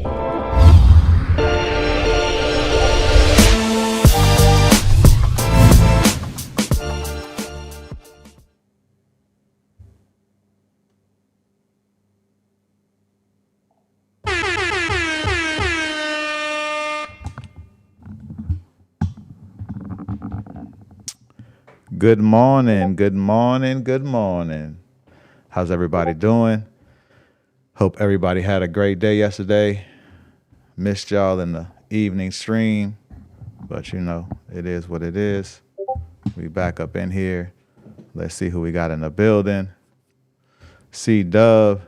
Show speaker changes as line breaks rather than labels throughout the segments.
Good morning, good morning, good morning. How's everybody doing? Hope everybody had a great day yesterday. Missed y'all in the evening stream, but you know, it is what it is. We back up in here. Let's see who we got in the building. C Dove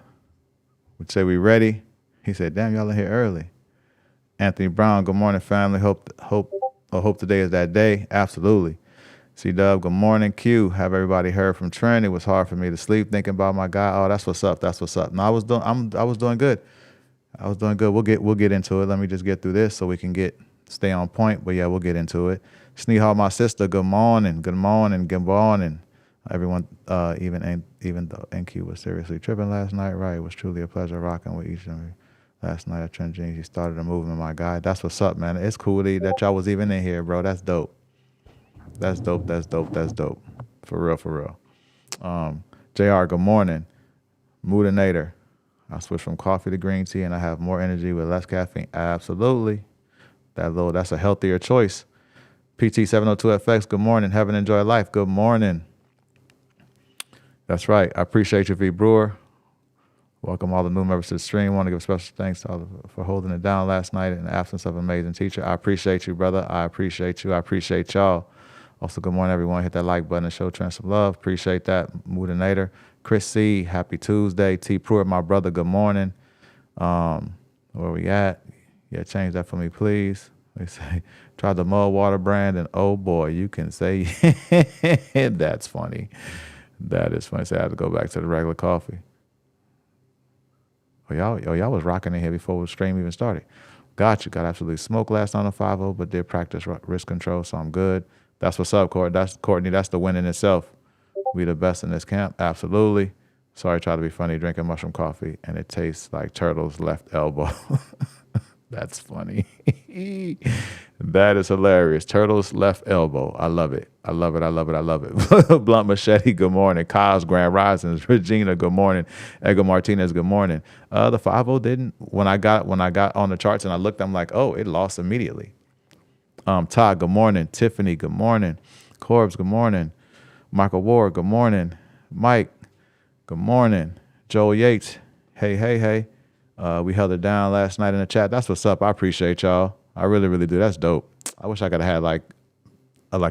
would say we ready. He said, damn, y'all in here early. Anthony Brown, good morning, family. Hope today is that day. Absolutely. C-Dub, good morning. Q, have everybody heard from Trent? It was hard for me to sleep thinking about my guy. Oh, that's what's up. That's what's up. No, I was doing good. We'll get into it. Let me just get through this so we can stay on point. But yeah, we'll get into it. Sneehall, my sister, good morning. Good morning. Good morning. Everyone, even though NQ was seriously tripping last night, right? It was truly a pleasure rocking with each of you. Last night at TradeGheenyuz, he started a movement, my guy. That's what's up, man. It's cool that y'all was even in here, bro. That's dope. That's dope. For real. JR, good morning. Moodinator. I switched from coffee to green tea and I have more energy with less caffeine. Absolutely. That's a healthier choice. PT702FX, good morning. Haven't enjoyed life. Good morning. That's right. I appreciate you, V Brewer. Welcome all the new members to the stream. Want to give special thanks to all for holding it down last night in the absence of an amazing teacher. I appreciate you, brother. I appreciate you. I appreciate y'all. Also, good morning, everyone. Hit that like button and show Trent some love. Appreciate that. Moodinator. Chris C., happy Tuesday. T. Pruitt, my brother, good morning. Where we at? Yeah, change that for me, please. They say, try the mud water brand, and oh boy, you can say, that's funny. That is funny. So I have to go back to the regular coffee. Y'all was rocking in here before the stream even started. Got absolutely smoked last night on 5-0, but did practice risk control, so I'm good. That's what's up, Courtney. That's the win in itself. We the best in this camp. Absolutely. Sorry, try to be funny, drinking mushroom coffee, and it tastes like Turtle's left elbow. That's funny. That is hilarious. Turtle's left elbow. I love it. Blunt Machete, good morning. Kyle's Grand Risings. Regina, good morning. Edgar Martinez, good morning. The 5-0 didn't. When I got on the charts and I looked, I'm like, oh, it lost immediately. Todd, good morning. Tiffany, good morning. Corbs, good morning. Michael Ward, good morning. Mike, good morning. Joel Yates, hey. We held it down last night in the chat. That's what's up. I appreciate y'all. I really, really do. That's dope. I wish I could have had like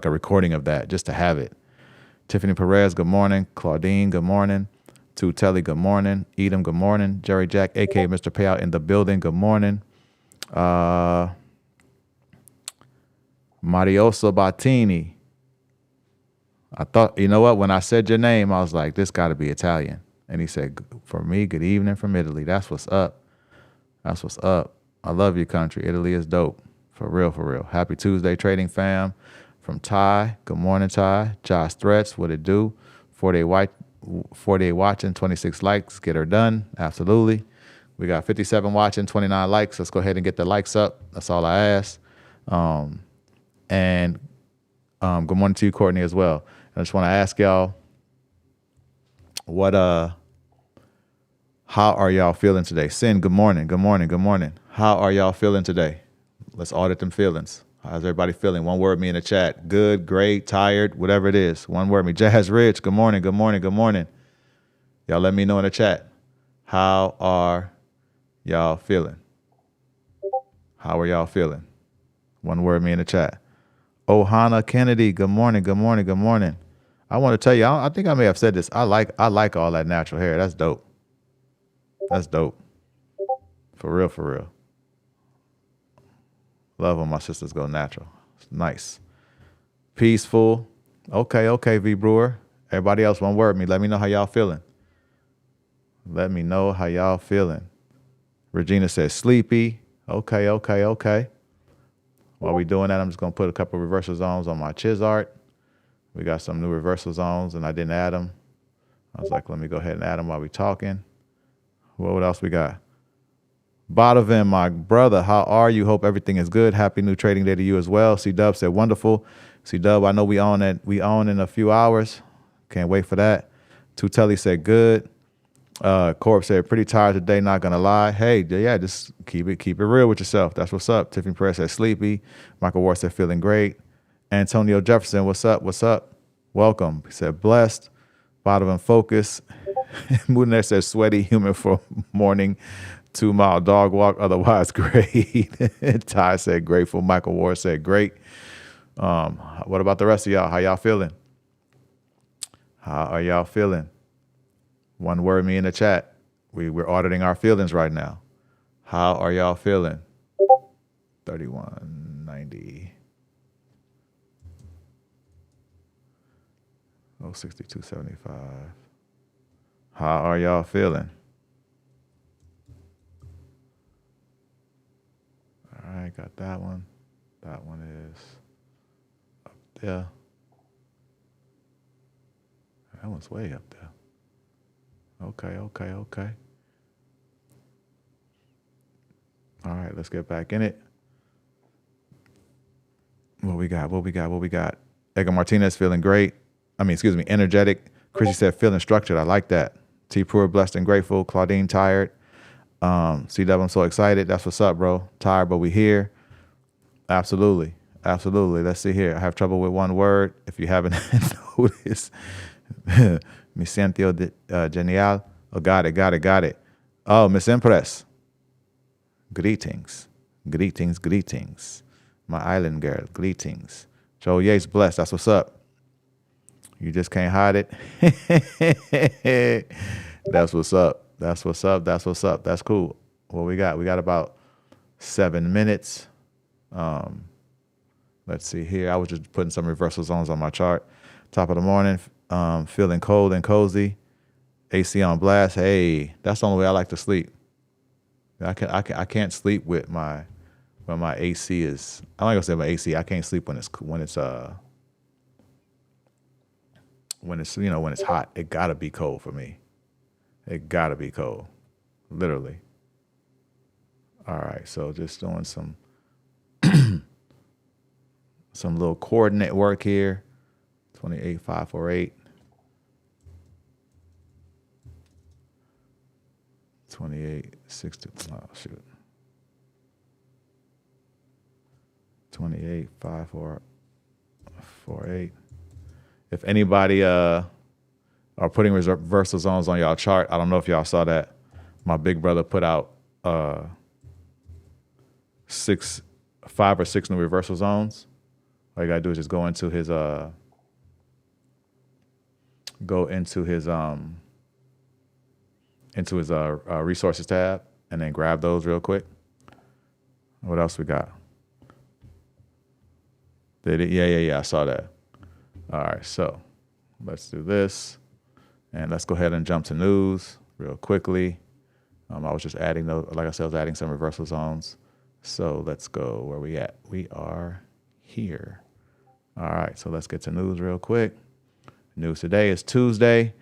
a recording of that just to have it. Tiffany Perez, good morning. Claudine, good morning. Tutelli, good morning. Edom, good morning. Jerry Jack, a.k.a. Mr. Payout in the building, good morning. Mariosa Battini. I thought, you know what? When I said your name, I was like, this got to be Italian. And he said, for me, good evening from Italy. That's what's up. That's what's up. I love your country. Italy is dope. For real. Happy Tuesday, trading fam. From Ty. Good morning, Ty. Josh Threats, what it do? 4-day watching, 26 likes. Get her done. Absolutely. We got 57 watching, 29 likes. Let's go ahead and get the likes up. That's all I ask. And good morning to you, Courtney, as well. I just want to ask y'all, how are y'all feeling today? Sin, good morning. How are y'all feeling today? Let's audit them feelings. How's everybody feeling? One word me in the chat. Good, great, tired, whatever it is. One word me. Jazz Rich, good morning. Y'all let me know in the chat. How are y'all feeling? One word me in the chat. Ohana Kennedy, good morning. I want to tell you, I think I may have said this. I like all that natural hair. That's dope. For real. Love when my sisters go natural. It's nice. Peaceful. Okay, V Brewer. Everybody else, one word me. Let me know how y'all feeling. Regina says sleepy. Okay. While we doing that, I'm just going to put a couple of reversal zones on my Chiz art. We got some new reversal zones, and I didn't add them. I was like, let me go ahead and add them while we talking. What else we got? Bottovin, my brother, how are you? Hope everything is good. Happy new trading day to you as well. C-Dub said, wonderful. C-Dub, I know we own in a few hours. Can't wait for that. Tutelli said, good. Corp said, pretty tired today, not gonna lie. Hey, yeah, just keep it real with yourself. That's what's up. Tiffany Perez said, sleepy. Michael Ward said, feeling great. Antonio Jefferson, what's up? What's up? Welcome. He said, blessed. Bottom focus. Moodner said, sweaty, human for morning. 2-mile dog walk, otherwise great. Ty said grateful. Michael Ward said great. What about the rest of y'all? How y'all feeling? How are y'all feeling? One word me in the chat. We're auditing our feelings right now. How are y'all feeling? 3190. 6275. How are y'all feeling? All right, got that one. That one is up there. That one's way up there. Okay. All right, let's get back in it. What we got? Edgar Martinez feeling great. Energetic. Chrissy said feeling structured. I like that. T. Pur, blessed and grateful. Claudine, tired. C-Dub, I'm so excited. That's what's up, bro. Tired, but we here. Absolutely. Let's see here. I have trouble with one word. If you haven't noticed, me siento genial. Oh, got it. Oh, Miss Empress. Greetings. My island girl, greetings. Joe Yates, blessed. That's what's up. You just can't hide it. That's what's up. That's cool. What we got? We got about 7 minutes. Let's see here. I was just putting some reversal zones on my chart. Top of the morning, feeling cold and cozy. AC on blast. Hey, that's the only way I like to sleep. I can't sleep with when my AC is. I'm not gonna say my AC. I can't sleep when it's hot. It gotta be cold for me. It gotta be cold, literally. All right, so just doing some some little coordinate work here. 28548. 2860. Oh shoot. 285448. If anybody are putting reversal zones on y'all chart, I don't know if y'all saw that. My big brother put out 5 or 6 new reversal zones. All you gotta do is just go into his resources tab and then grab those real quick. What else we got? Did it? Yeah. I saw that. All right, so let's do this, and let's go ahead and jump to news real quickly. I was just adding those, like I said, I was adding some reversal zones. So let's go where we at. We are here. All right, so let's get to news real quick. News today is Tuesday.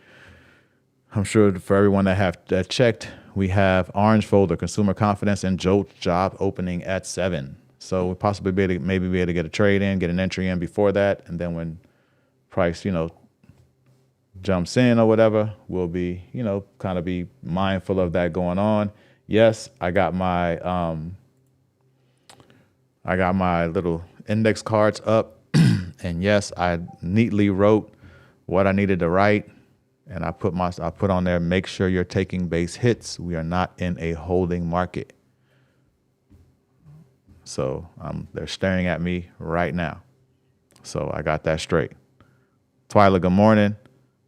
I'm sure for everyone that checked, we have orange folder, consumer confidence and job opening at 7. So we'll possibly be able to get a trade in, get an entry in before that, and then when price, jumps in or whatever, we'll be, kind of be mindful of that going on. Yes, I got my little index cards up, and yes, I neatly wrote what I needed to write, and I put on there, make sure you're taking base hits. We are not in a holding market. So they're staring at me right now. So I got that straight. Twyla, good morning.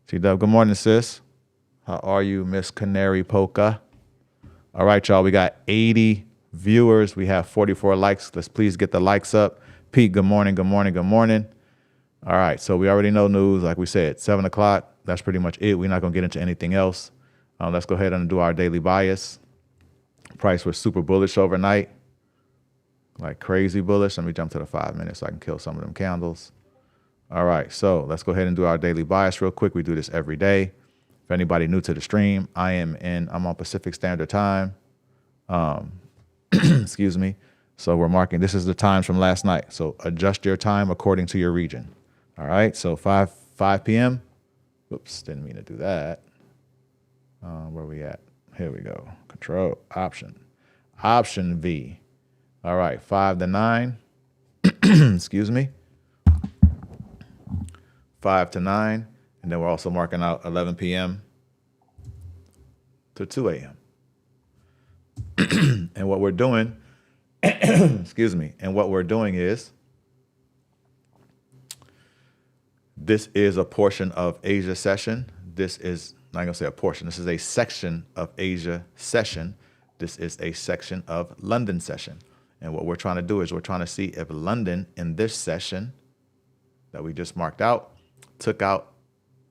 T-Dub, good morning, sis. How are you, Miss Canary Polka? All right, y'all, we got 80 viewers. We have 44 likes. Let's please get the likes up. Pete, good morning. All right, so we already know news. Like we said, 7 o'clock, that's pretty much it. We're not going to get into anything else. Let's go ahead and do our daily bias. Price was super bullish overnight, like crazy bullish. Let me jump to the 5 minutes so I can kill some of them candles. All right, so let's go ahead and do our daily bias real quick. We do this every day. If anybody new to the stream, I'm on Pacific Standard Time. Excuse me. So we're marking, this is the times from last night. So adjust your time according to your region. All right. So 5 p.m. Oops, didn't mean to do that. Where we at? Here we go. Control, option V. All right. 5 to 9. Excuse me. 5 to 9. And then we're also marking out 11 p.m. to 2 a.m. And what we're doing, excuse me, and what we're doing is, this is a portion of Asia session. This is, I'm not going to say a portion, this is a section of Asia session. This is a section of London session. And what we're trying to do is we're trying to see if London in this session that we just marked out took out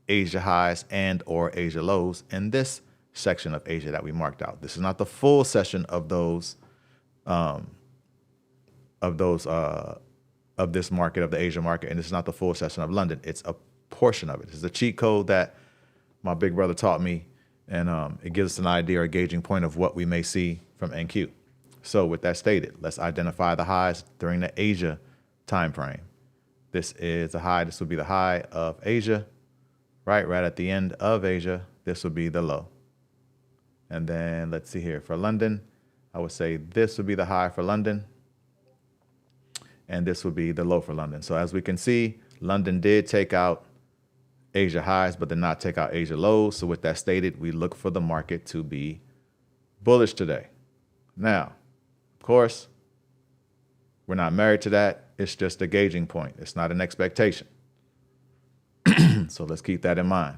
Asia highs and or Asia lows in this section of Asia that we marked out. This is not the full session of those of this market, of the Asia market, and it's not the full session of London. It's a portion of it. It's a cheat code that my big brother taught me, and it gives us an idea or a gauging point of what we may see from NQ. So with that stated, let's identify the highs during the Asia time frame. This is a high. This would be the high of Asia, right at the end of Asia. This would be the low. And then let's see here for London, I would say this would be the high for London, and this would be the low for London. So as we can see, London did take out Asia highs, but did not take out Asia lows. So with that stated, we look for the market to be bullish today. Now, of course, we're not married to that. It's just a gauging point. It's not an expectation. So let's keep that in mind.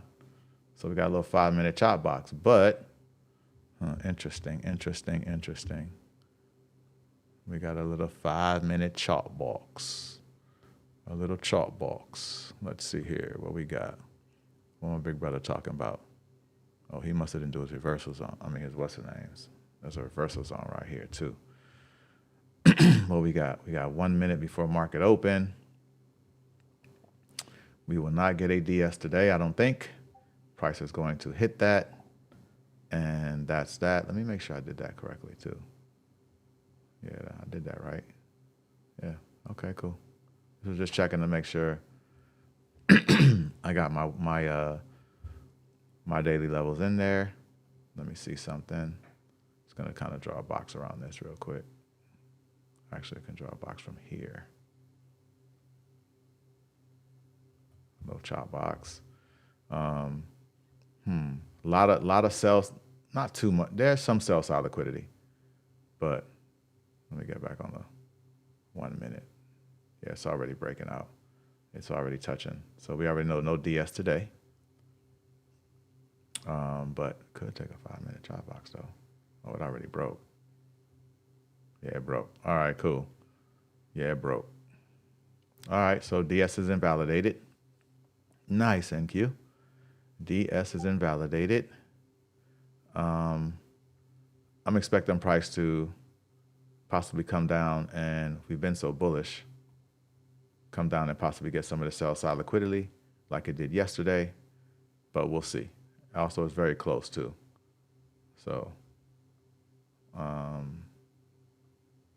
So we got a little 5-minute chop box, but interesting. We got a little 5-minute chart box. A little chart box. Let's see here what we got. What my big brother talking about? Oh, he must have didn't do his reversals on. I mean, his what's the names? There's a reversals on right here too. What we got? We got 1 minute before market open. We will not get a DS today, I don't think. Price is going to hit that. And that's that. Let me make sure I did that correctly too. Yeah, I did that right. Yeah, okay, cool. So just checking to make sure I got my daily levels in there. Let me see something. It's gonna kind of draw a box around this real quick. Actually, I can draw a box from here. Little chop box. A lot of sales, not too much. There's some sell side liquidity, but let me get back on the 1 minute. Yeah, it's already breaking out. It's already touching. So we already know no DS today. But could take a 5-minute chop box though. Oh, it already broke. Yeah, it broke. All right, cool. Yeah, it broke. All right, so DS is invalidated. Nice, NQ. DS is invalidated. I'm expecting price to possibly come down, and we've been so bullish, come down and possibly get some of the sell side liquidity like it did yesterday, but we'll see. Also, it's very close too. So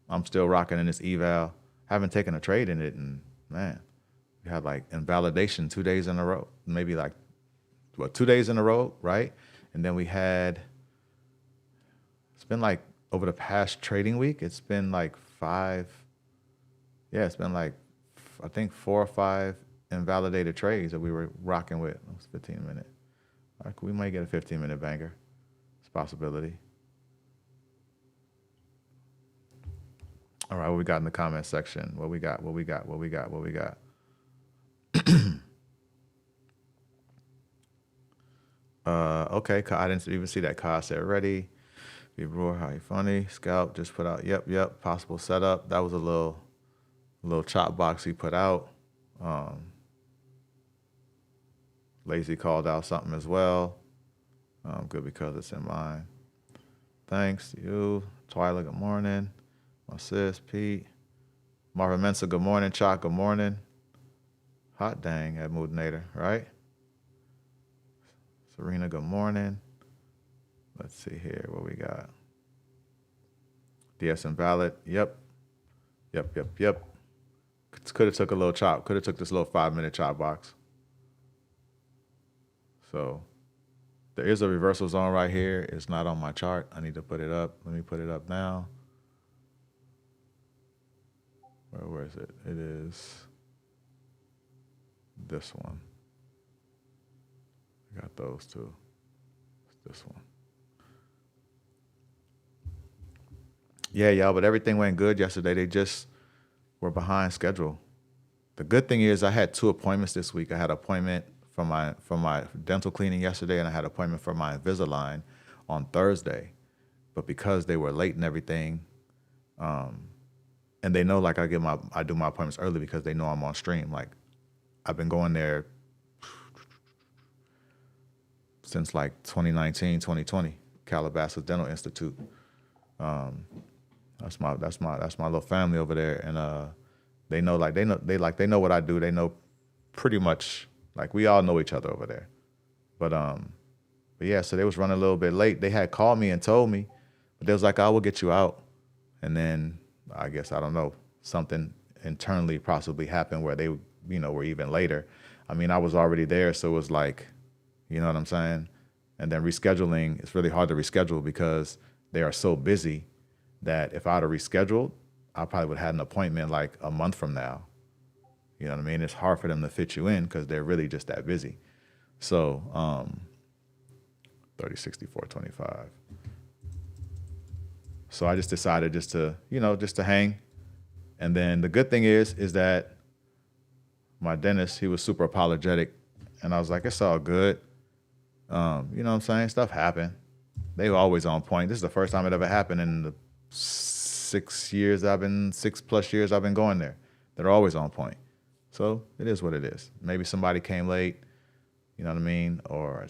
I'm still rocking in this eval. Haven't taken a trade in it, and man, we had like invalidation 2 days in a row, maybe like 2 days in a row, right? And then we had, it's been like over the past trading week, it's been like it's been like, I think 4 or 5 invalidated trades that we were rocking with. It was 15 minute. All right, we might get a 15-minute banger. It's a possibility. All right, what we got in the comment section? What we got? Okay, I didn't even see that. Kai said ready. Be roar, how you funny. Scalp just put out. Yep. Possible setup. That was a little chop box he put out. Lazy called out something as well. Good because it's in line. Thanks to you. Twyla, good morning. My sis, Pete. Marvin Mensa, good morning. Chalk, good morning. Hot dang at Moodinator, right? Serena, good morning. Let's see here what we got. DS invalid. Yep. Could have took a little chop. Could have took this little 5-minute chop box. So there is a reversal zone right here. It's not on my chart. I need to put it up. Let me put it up now. Where is it? It is this one. I got those two. It's this one. Yeah, y'all, but everything went good yesterday. They just were behind schedule. The good thing is I had 2 appointments this week. I had an appointment for my dental cleaning yesterday, and I had an appointment for my Invisalign on Thursday. But because they were late and everything, and they know like I do my appointments early because they know I'm on stream. Like I've been going there since like 2019, 2020, Calabasas Dental Institute. That's my little family over there, and they know what I do. They know pretty much, like we all know each other over there. But yeah, so they was running a little bit late. They had called me and told me, but they was like, "I will get you out." And then I guess I don't know, something internally possibly happened where they, were even later. I mean, I was already there, so it was like, you know what I'm saying? And then rescheduling, it's really hard to reschedule because they are so busy that if I'd have rescheduled, I probably would have had an appointment like a month from now. You know what I mean? It's hard for them to fit you in because they're really just that busy. So 30, 64, 25. So I just decided just to hang. And then the good thing is that my dentist, he was super apologetic. And I was like, it's all good. You know what I'm saying? Stuff happened. They were always on point. This is the first time it ever happened in the 6+ years I've been going there. They're always on point. So it is what it is. Maybe somebody came late, you know what I mean? Or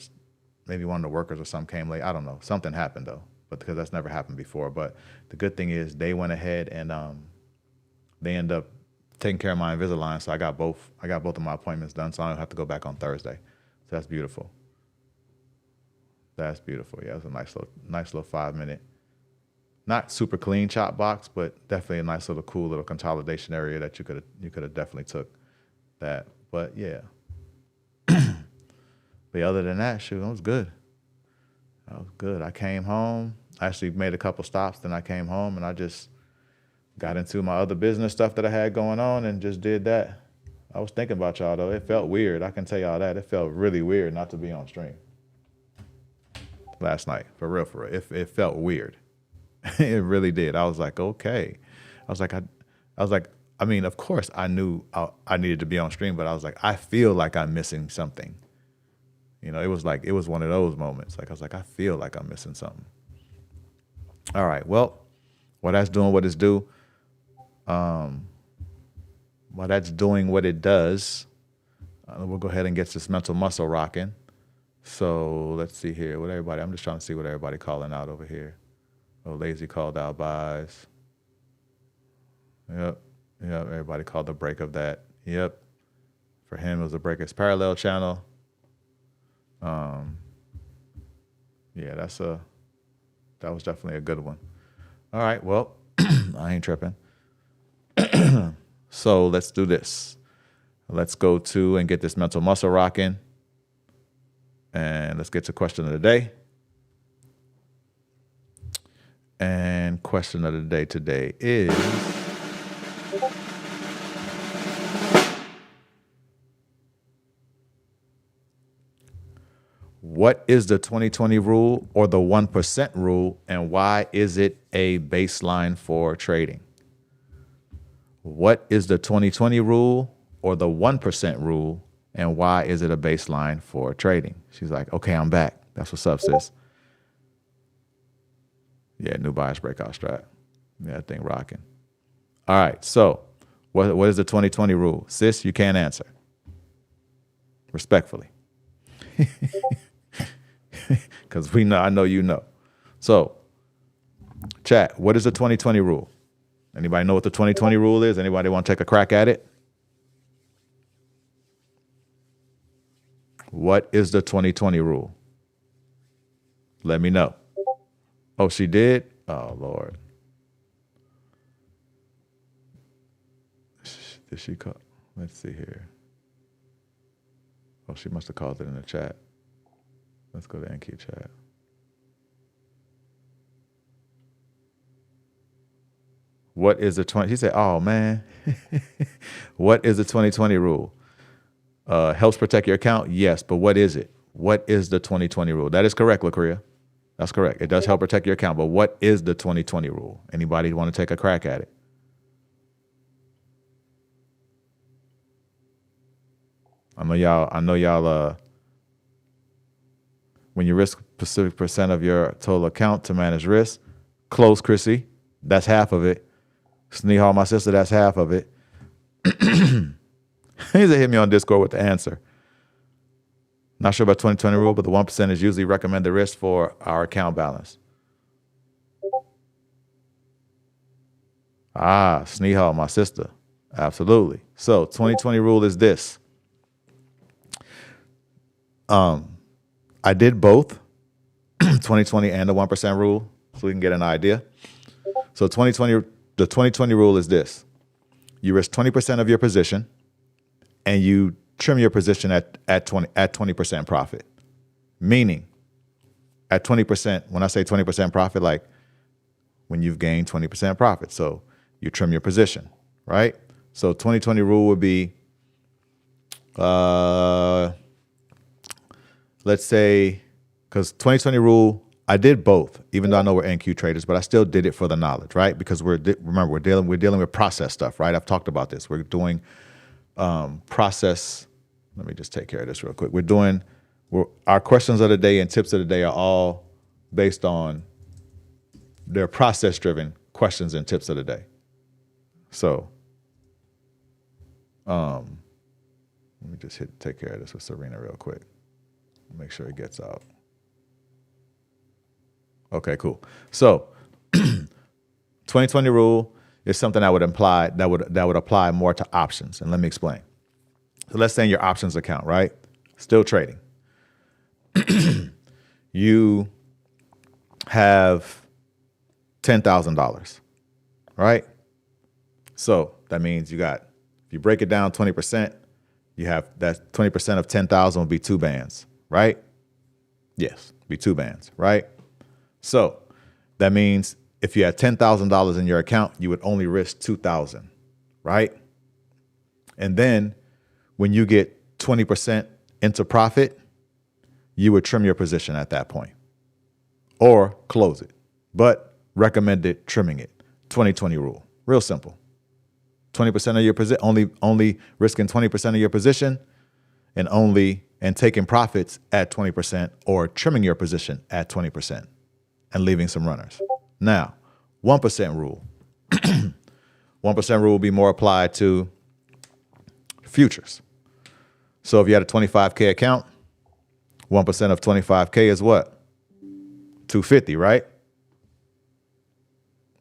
maybe one of the workers or something came late. I don't know. Something happened though, but because that's never happened before. But the good thing is they went ahead and they end up taking care of my Invisalign. So I got both of my appointments done, so I don't have to go back on Thursday. So that's beautiful. That's beautiful. Yeah, it was a nice little 5-minute, not super clean chop box, but definitely a nice little cool little consolidation area that you could have definitely took that. But yeah. But other than that, shoot, it was good. That was good. I came home. I actually made a couple stops, then I came home and I just got into my other business stuff that I had going on and just did that. I was thinking about y'all though. It felt weird. I can tell y'all that. It felt really weird not to be on stream last night. For real. It felt weird. It really did. I was like, okay. I was like, I mean, of course I knew I needed to be on stream, but I was like, I feel like I'm missing something. It was one of those moments. Like I was like, I feel like I'm missing something. All right. Well, while that's doing what it's due, while that's doing what it does, we'll go ahead and get this mental muscle rocking. So let's see here. I'm just trying to see what everybody calling out over here. Oh, lazy called out buys. Yep. Everybody called the break of that. Yep. For him, it was a break. It's parallel channel. Yeah, that was definitely a good one. All right. Well, I ain't tripping. So let's do this. Let's go to and get this mental muscle rocking. And let's get to question of the day. And question of the day today is, what is the 2020 rule or the 1% rule, and why is it a baseline for trading? What is the 2020 rule or the 1% rule, and why is it a baseline for trading? She's like, okay, I'm back. That's what's up, sis. Yeah, new bias breakout strat. Yeah, that thing rocking. All right, so what is the 2020 rule? Sis, you can't answer. Respectfully. Because I know you know. So, chat, what is the 2020 rule? Anybody know what the 2020 rule is? Anybody want to take a crack at it? What is the 2020 rule? Let me know. Oh, she did? Oh, Lord. Did she call? Let's see here. Oh, she must have called it in the chat. Let's go to NQ chat. What is the 20? She said, oh, man. What is the 2020 rule? Helps protect your account? Yes, but what is it? What is the 2020 rule? That is correct, LaCria. That's correct. It does help protect your account, but what is the 2020 rule? Anybody want to take a crack at it? I know y'all, when you risk specific percent of your total account to manage risk, close, Chrissy. That's half of it. Sneehall, my sister, that's half of it. He's hit me on Discord with the answer. Not sure about 2020 rule, but the 1% is usually recommended risk for our account balance. Ah, Sneehall, my sister. Absolutely. So 2020 rule is this. I did both 2020 and the 1% rule so we can get an idea. So the 2020 rule is this. You risk 20% of your position and you trim your position at 20% profit. Meaning at 20%, when I say 20% profit, like when you've gained 20% profit. So you trim your position, right? So 2020 rule would be, let's say, because 2020 rule, I did both, even though I know we're NQ traders, but I still did it for the knowledge, right? Because remember, we're dealing with process stuff, right? I've talked about this. We're doing process. Let me just take care of this real quick. Our questions of the day and tips of the day are all based on their process-driven questions and tips of the day. So, let me just take care of this with Serena real quick. Make sure it gets out. Okay, cool. So 2020 rule is something that would apply more to options. And let me explain. So let's say in your options account, right? Still trading. You have $10,000, right? So that means if you break it down 20%, you have that 20% of 10,000 would be 2 bands, right? Yes, be 2 bands, right? So that means if you had $10,000 in your account, you would only risk 2,000, right? And then when you get 20% into profit, you would trim your position at that point or close it, but recommended trimming it. 2020 rule, real simple. 20% of your position, only risking 20% of your position and taking profits at 20% or trimming your position at 20% and leaving some runners. Now, 1% rule. 1% rule will be more applied to futures. So if you had a 25K account, 1% of 25K is what? 250, right?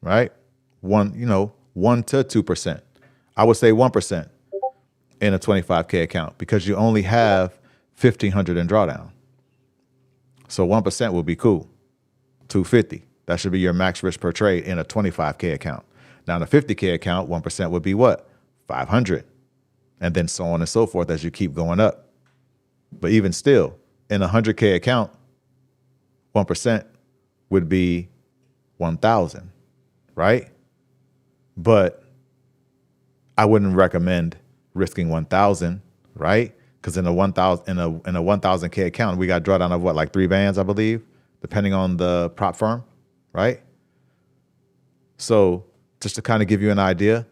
Right? 1 to 2%. I would say 1% in a 25K account because you only have 1,500 in drawdown. So 1% will be cool. 250. That should be your max risk per trade in a 25K account. Now in a 50K account, 1% would be what? 500. And then so on and so forth as you keep going up. But even still, in a 100K account, 1% would be 1,000, right? But I wouldn't recommend risking 1,000, right? Because in a 1,000K account, we got drawdown of what, like 3 bands, I believe, depending on the prop firm, right? So just to kind of give you an idea,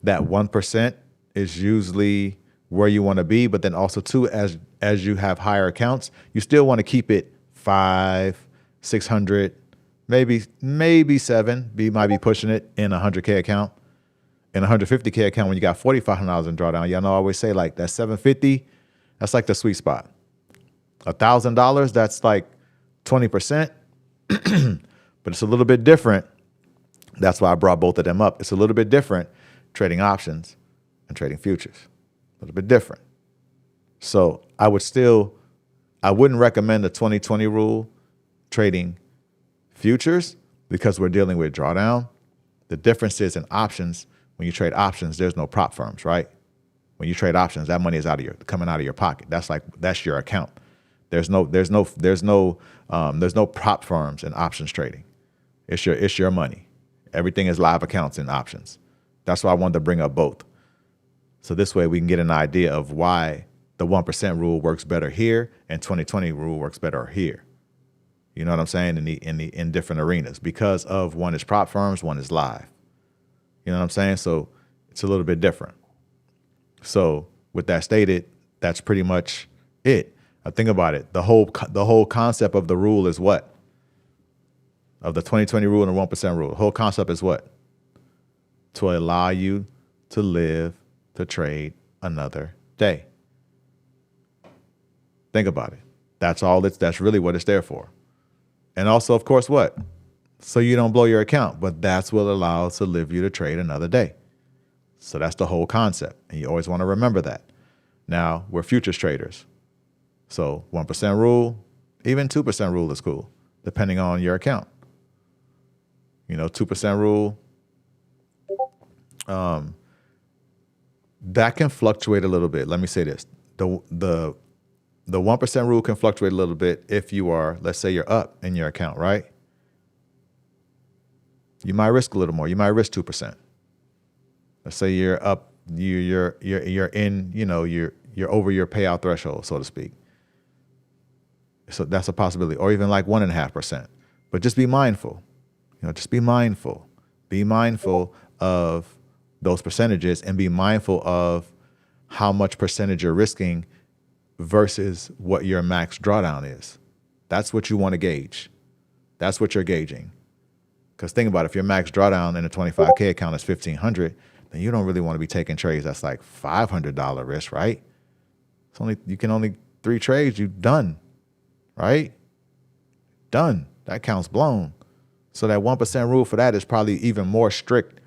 that 1% is usually where you want to be, but then also too, as you have higher accounts, you still want to keep it 500, 600, maybe 7. You might be pushing it in a 100K account. In a 150K account, when you got $4,500 in drawdown, y'all know I always say like that 750, that's like the sweet spot. $1,000, that's like 20%, but it's a little bit different. That's why I brought both of them up. It's a little bit different trading options and trading futures. A little bit different. So I wouldn't recommend the 2020 rule trading futures because we're dealing with drawdown. The difference is in options, when you trade options, there's no prop firms, right? When you trade options, that money is coming out of your pocket. That's your account. There's no prop firms in options trading. It's your money. Everything is live accounts in options. That's why I wanted to bring up both. So this way we can get an idea of why the 1% rule works better here and 2020 rule works better here. You know what I'm saying? In different arenas, because of one is prop firms, one is live. You know what I'm saying? So it's a little bit different. So with that stated, that's pretty much it. Now think about it. The whole concept of the rule is what? Of the 2020 rule and the 1% rule. The whole concept is what? To allow you to live to trade another day. Think about it. That's really what it's there for. And also, of course, what? So you don't blow your account, but that's what allows to live you to trade another day. So that's the whole concept. And you always want to remember that. Now, we're futures traders. So 1% rule, even 2% rule is cool, depending on your account. 2% rule, that can fluctuate a little bit. Let me say this. The 1% rule can fluctuate a little bit if you are, let's say you're up in your account, right? You might risk a little more. You might risk 2%. Let's say you're up, you're in, you're over your payout threshold, so to speak. So that's a possibility, or even like 1.5%. But just be mindful. Just be mindful. Be mindful of those percentages and be mindful of how much percentage you're risking versus what your max drawdown is. That's what you want to gauge. That's what you're gauging. Because think about it, if your max drawdown in a 25K account is $1,500, then you don't really want to be taking trades that's like $500 risk, right? You can only 3 trades, you done, right? Done. That account's blown. So that 1% rule for that is probably even more strict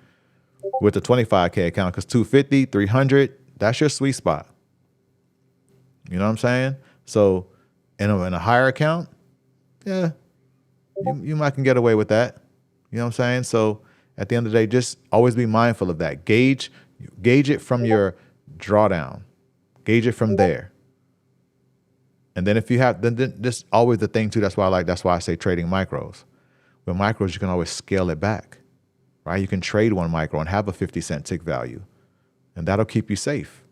with the 25K account, because 250, 300, that's your sweet spot. You know what I'm saying? So in a higher account, yeah, you might can get away with that. You know what I'm saying? So at the end of the day, just always be mindful of that. Gauge it from your drawdown. Gauge it from there. And then if you have, then this always the thing too. That's why I say trading micros. With micros, you can always scale it back, right? You can trade one micro and have a 50-cent tick value, and that'll keep you safe.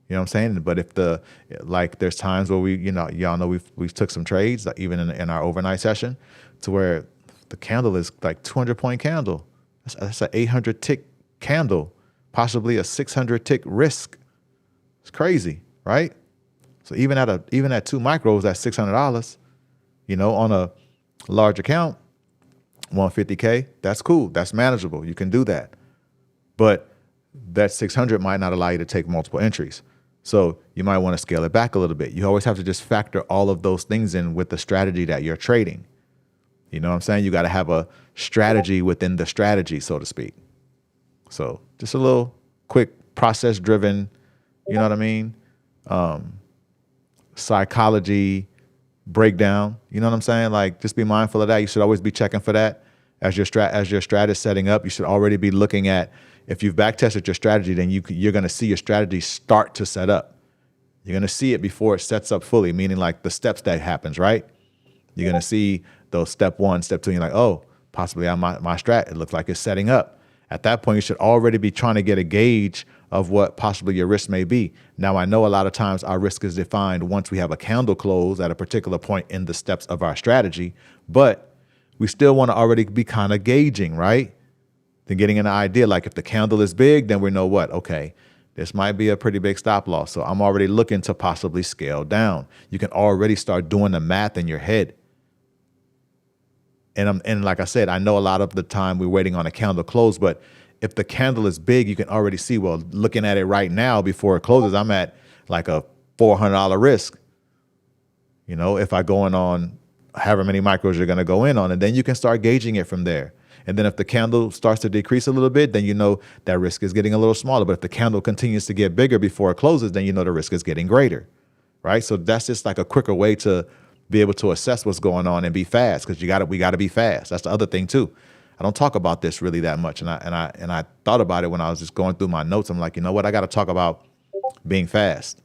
You know what I'm saying? But if there's times where y'all know we've took some trades, like even in our overnight session, to where the candle is like 200-point candle. That's an 800 tick candle, possibly a 600 tick risk. It's crazy, right? So even at 2 micros, that's $600. On a large account, 150K, that's cool. That's manageable. You can do that. But that 600 might not allow you to take multiple entries. So you might want to scale it back a little bit. You always have to just factor all of those things in with the strategy that you're trading. You know what I'm saying? You got to have a strategy within the strategy, so to speak. So just a little quick process driven, you know what I mean? Psychology breakdown. You know what I'm saying? Like, just be mindful of that. You should always be checking for that as your strat is setting up. You should already be looking at, if you've back tested your strategy, then you're going to see your strategy start to set up. You're going to see it before it sets up fully, meaning like the steps that happens, right? You're going to see those step 1, step 2, and you're like, oh, possibly my strat, it looks like it's setting up. At that point, you should already be trying to get a gauge of what possibly your risk may be. Now, I know a lot of times our risk is defined once we have a candle close at a particular point in the steps of our strategy, but we still want to already be kind of gauging, right? Then getting an idea, like if the candle is big, then we know what, okay, this might be a pretty big stop loss. So I'm already looking to possibly scale down. You can already start doing the math in your head. And like I said, I know a lot of the time we're waiting on a candle close, but if the candle is big, you can already see, well, looking at it right now before it closes, I'm at like a $400 risk. If I go in on however many micros you're going to go in on, and then you can start gauging it from there. And then if the candle starts to decrease a little bit, then you know that risk is getting a little smaller. But if the candle continues to get bigger before it closes, then you know the risk is getting greater, right? So that's just like a quicker way to be able to assess what's going on and be fast, because we got to be fast. That's the other thing too. I don't talk about this really that much, and I thought about it when I was just going through my notes. I'm like, you know what? I got to talk about being fast.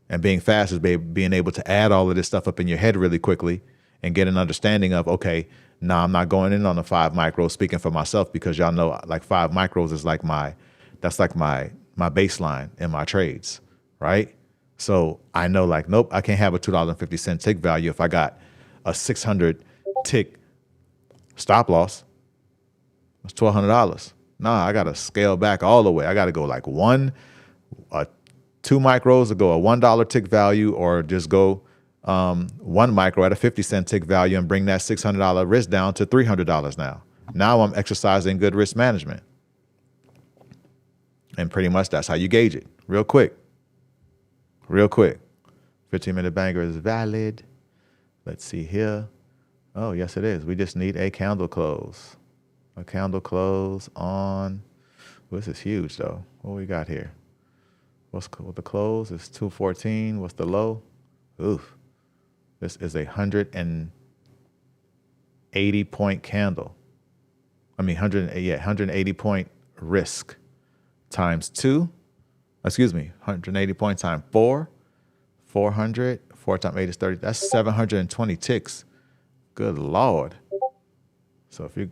And being fast is being able to add all of this stuff up in your head really quickly and get an understanding of, okay, now I'm not going in on the 5 micros, speaking for myself, because y'all know like 5 micros is like that's like my baseline in my trades, right? So I know like, nope, I can't have a $2.50 tick value if I got a 600 tick stop loss. It's $1,200. Nah, I got to scale back all the way. I got to go like 2 micros to go a $1 tick value, or just go 1 micro at a 50-cent tick value and bring that $600 risk down to $300 now. Now I'm exercising good risk management. And pretty much that's how you gauge it. Real quick. 15-minute banger is valid. Let's see here. Oh, yes, it is. We just need a candle close. A candle close on, this is huge though. What we got here? What's the close? It's 214. What's the low? Oof. This is 180 point candle. 180 point risk times 2. 180 points times 4. 400. 4 times 8 is 30. That's 720 ticks. Good Lord. So if you,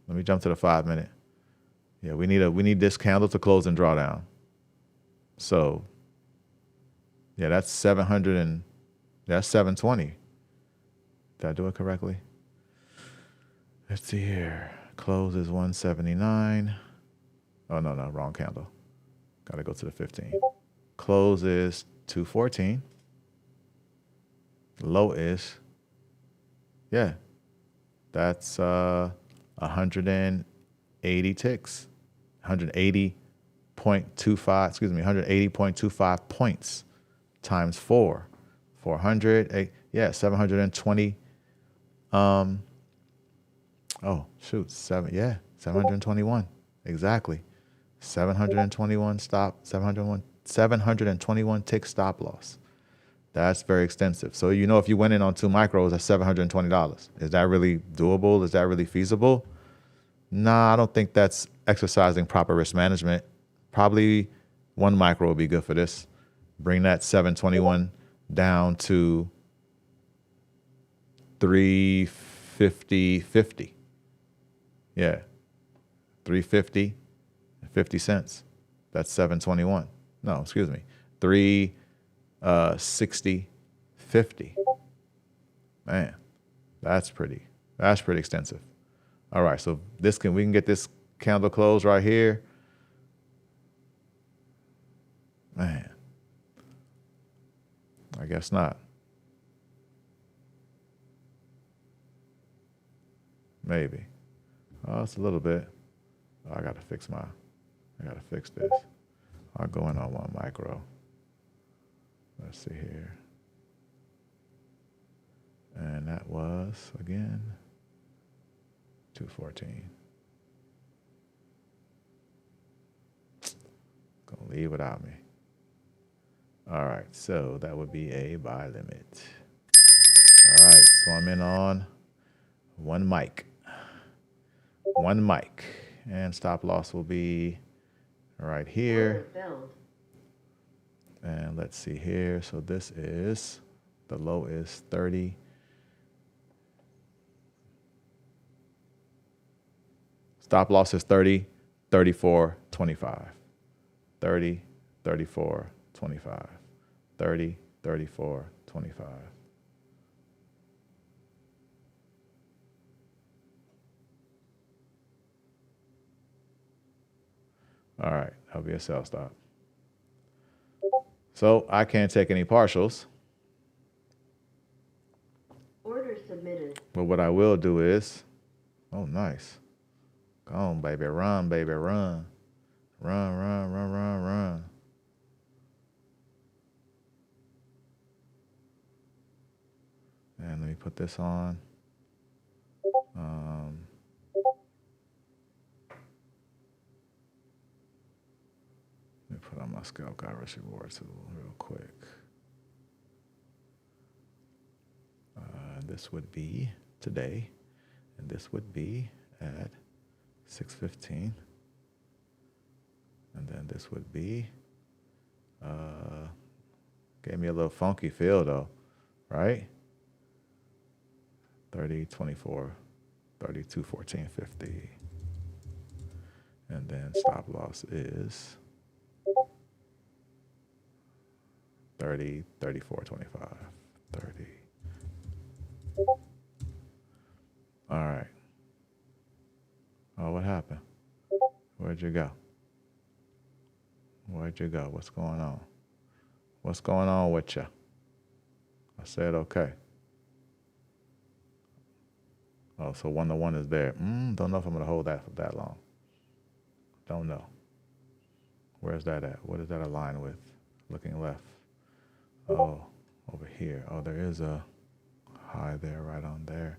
let me jump to the 5-minute. Yeah, we need this candle to close and draw down. So, yeah, that's 720. Did I do it correctly? Let's see here. Close is 179. Oh, no, wrong candle. Got to go to the 15. Close is 214. Low is, yeah, that's 180 ticks. 180.25 points times 4. 400, 720. 721. Exactly. 721 721 tick stop loss. That's very extensive. So, if you went in on 2 micros, that's $720. Is that really doable? Is that really feasible? Nah, I don't think that's exercising proper risk management. Probably 1 micro would be good for this. Bring that 721 down to 350.50. Yeah, 350 and 50 cents. That's 721. No, excuse me, 360.50. Man, that's pretty extensive. All right, so we can get this candle closed right here. Man, I guess not. Maybe. Oh, it's a little bit. Oh, I gotta fix this. I'll go in on 1 micro. Let's see here. And that was, again, 214. Gonna leave without me. All right, so that would be a buy limit. All right, so I'm in on 1 mic. 1 mic. And stop loss will be right here. And let's see here. So this is, the low is 30. Stop loss is 30, 34, 25. 30, 34, 25. 30, 34, 25. All right, that'll be a sell stop. So I can't take any partials.
Order submitted.
But what I will do is, oh, nice. Go on, baby. Run, baby. Run. Run, run, run, run, run. And let me put this on. Let me put on my scalp guide risk reward tool real quick. This would be today, and this would be at 6:15, and then this would be Gave me a little funky feel though, right? 30, 24, 32, 14, 50. And then stop loss is 30, 34, 25, 30. All right. Oh, what happened? Where'd you go? Where'd you go? What's going on? What's going on with you? I said okay. Oh, so 1-to-1 is there. Don't know if I'm going to hold that for that long. Don't know. Where's that at? What is that aligned with? Looking left. Oh, over here. Oh, there is a high there, right on there.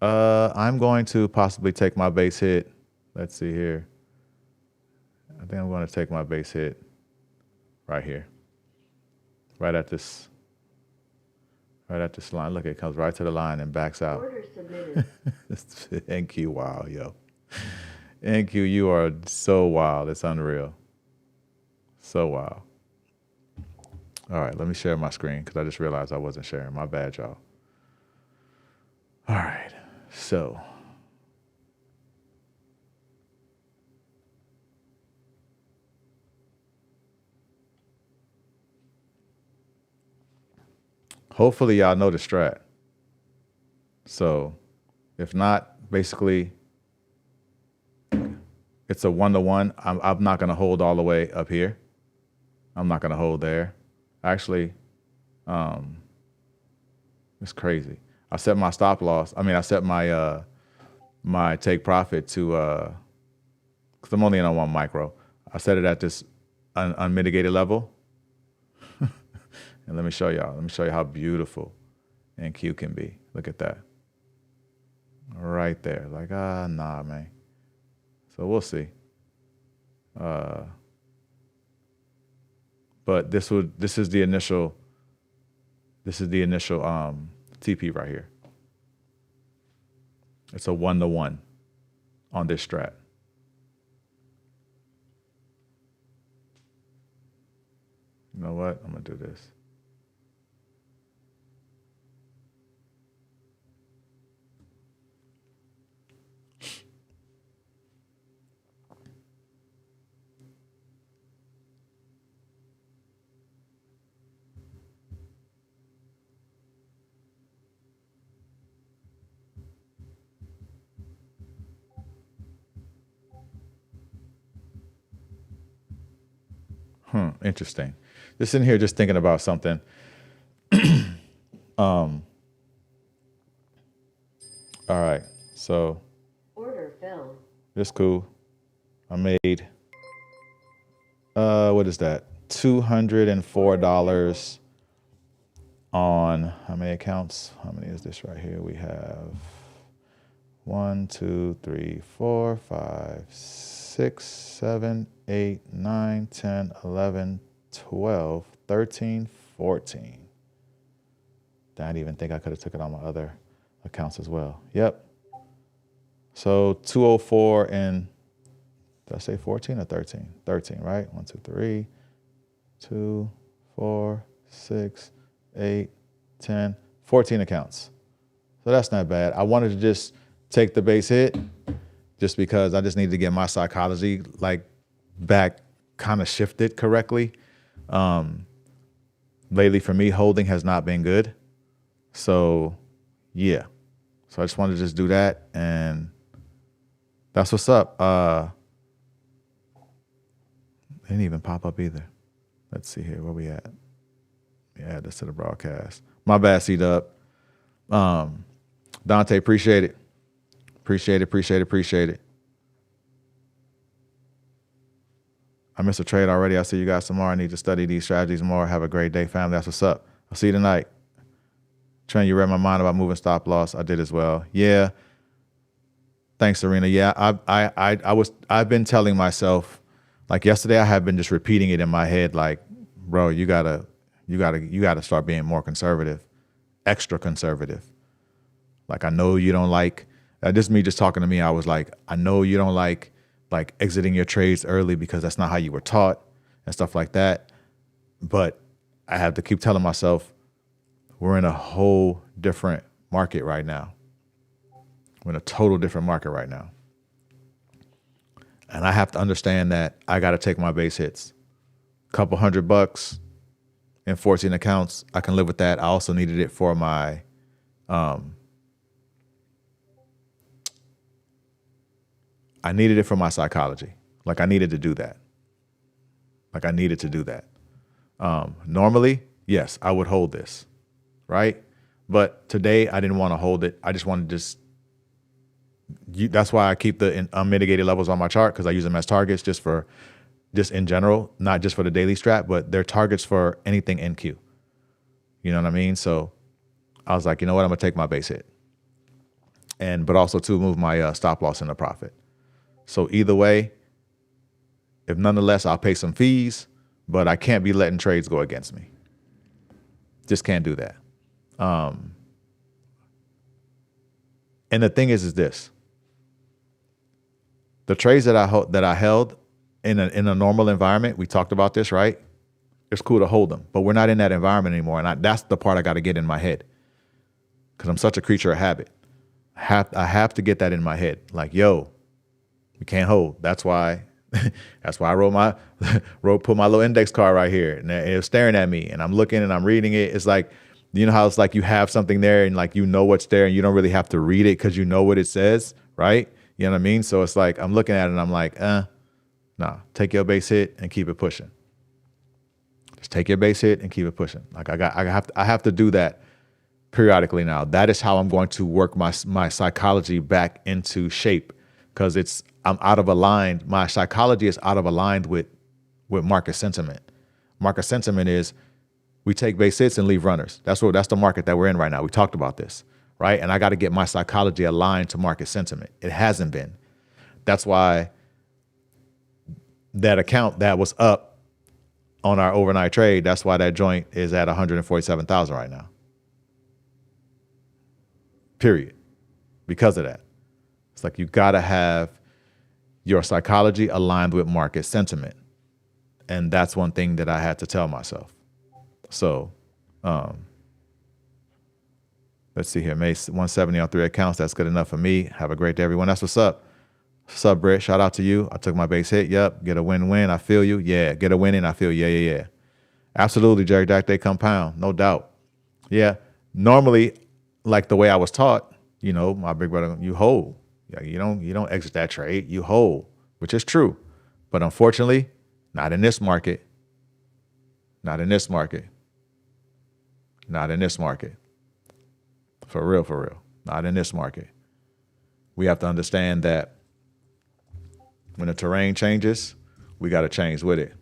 I'm going to possibly take my base hit. Let's see here. I think I'm going to take my base hit right here. Right at this line. Look, it comes right to the line and backs out.
Order submitted.
NQ, wow, yo. NQ, you are so wild. It's unreal. So wild. All right, let me share my screen because I just realized I wasn't sharing. My bad, y'all. All right, so. Hopefully y'all know the strat. So if not, basically it's a 1-to-1. I'm not going to hold all the way up here. I'm not going to hold there. Actually, it's crazy. I set my stop loss. I set my my take profit to, because I'm only in on 1 micro. I set it at this unmitigated level. And let me show y'all. Let me show you how beautiful NQ can be. Look at that. Right there. Like, nah, man. So we'll see. But this is the initial TP right here. It's a 1-to-1 on this strat. You know what? I'm gonna do this. Interesting. Just in here, just thinking about something. All right. So.
Order filled.
It's cool. I made, what is that? $204 on how many accounts? How many is this right here? We have 1, 2, 3, 4, 5, 6, 7, 8, 9, 10, 11, 12, 13, 14. I didn't even think I could have took it on my other accounts as well. Yep. So 204 and, did I say 14 or 13? 13, right? 1, 2, 3, 2, 4, 6, 8, 10, 14 accounts. So that's not bad. I wanted to just take the base hit just because I just needed to get my psychology like back kind of shifted correctly. Lately for me, holding has not been good. So yeah. So I just wanted to just do that, and that's what's up. Didn't even pop up either. Let's see here. Where we at? Yeah, add this to the broadcast. My bad, C-Dub. Dante, appreciate it. Appreciate it. I missed a trade already. I'll see you guys tomorrow. I need to study these strategies more. Have a great day, family. That's what's up. I'll see you tonight. Trent, you read my mind about moving stop loss. I did as well. Yeah. Thanks, Serena. Yeah, I've been telling myself, like yesterday, I have been just repeating it in my head, like, bro, you gotta start being more conservative, extra conservative. Like, I know you don't like, this is me just talking to me. I was like, I know you don't like exiting your trades early because that's not how you were taught and stuff like that. But I have to keep telling myself, we're in a whole different market right now. We're in a total different market right now. And I have to understand that I got to take my base hits. Couple $100 in 14 accounts, I can live with that. I also needed it for my I needed it for my psychology. Like, I needed to do that. Normally, yes, I would hold this, right? But today I didn't want to hold it. I just wanted to that's why I keep the unmitigated levels on my chart, because I use them as targets just in general, not just for the daily strat, but they're targets for anything NQ. You know what I mean? So I was like, you know what? I'm going to take my base hit. But also to move my stop loss into profit. So either way, if nonetheless, I'll pay some fees, but I can't be letting trades go against me. Just can't do that. And the thing is this: the trades that I held in a normal environment, we talked about this, right? It's cool to hold them, but we're not in that environment anymore. And that's the part I got to get in my head, because I'm such a creature of habit. I have to get that in my head. Like, yo, we can't hold. That's why I put my little index card right here, and it was staring at me, and I'm looking and I'm reading it. It's like, you know how it's like you have something there and like you know what's there and you don't really have to read it because you know what it says, right? You know what I mean? So it's like I'm looking at it and I'm like, nah, take your base hit and keep it pushing. Just take your base hit and keep it pushing. Like I have to do that periodically now. That is how I'm going to work my psychology back into shape, because I'm out of aligned. My psychology is out of aligned with market sentiment. Market sentiment is we take base hits and leave runners. That's the market that we're in right now. We talked about this, right? And I got to get my psychology aligned to market sentiment. It hasn't been. That's why that account that was up on our overnight trade, that's why that joint is at 147,000 right now. Period. Because of that. It's like you got to have your psychology aligned with market sentiment. And that's one thing that I had to tell myself. So let's see here. May 170 on 3 accounts. That's good enough for me. Have a great day, everyone. That's what's up. What's up, Britt? Shout out to you. I took my base hit. Yep. Get a win-win. I feel you. Yeah. Get a win in. I feel yeah. Absolutely, Jerry Jack. They compound. No doubt. Yeah. Normally, like the way I was taught, you know, my big brother, you hold. You don't exit that trade. You hold, which is true. But unfortunately, not in this market. Not in this market. Not in this market. For real. Not in this market. We have to understand that when the terrain changes, we got to change with it.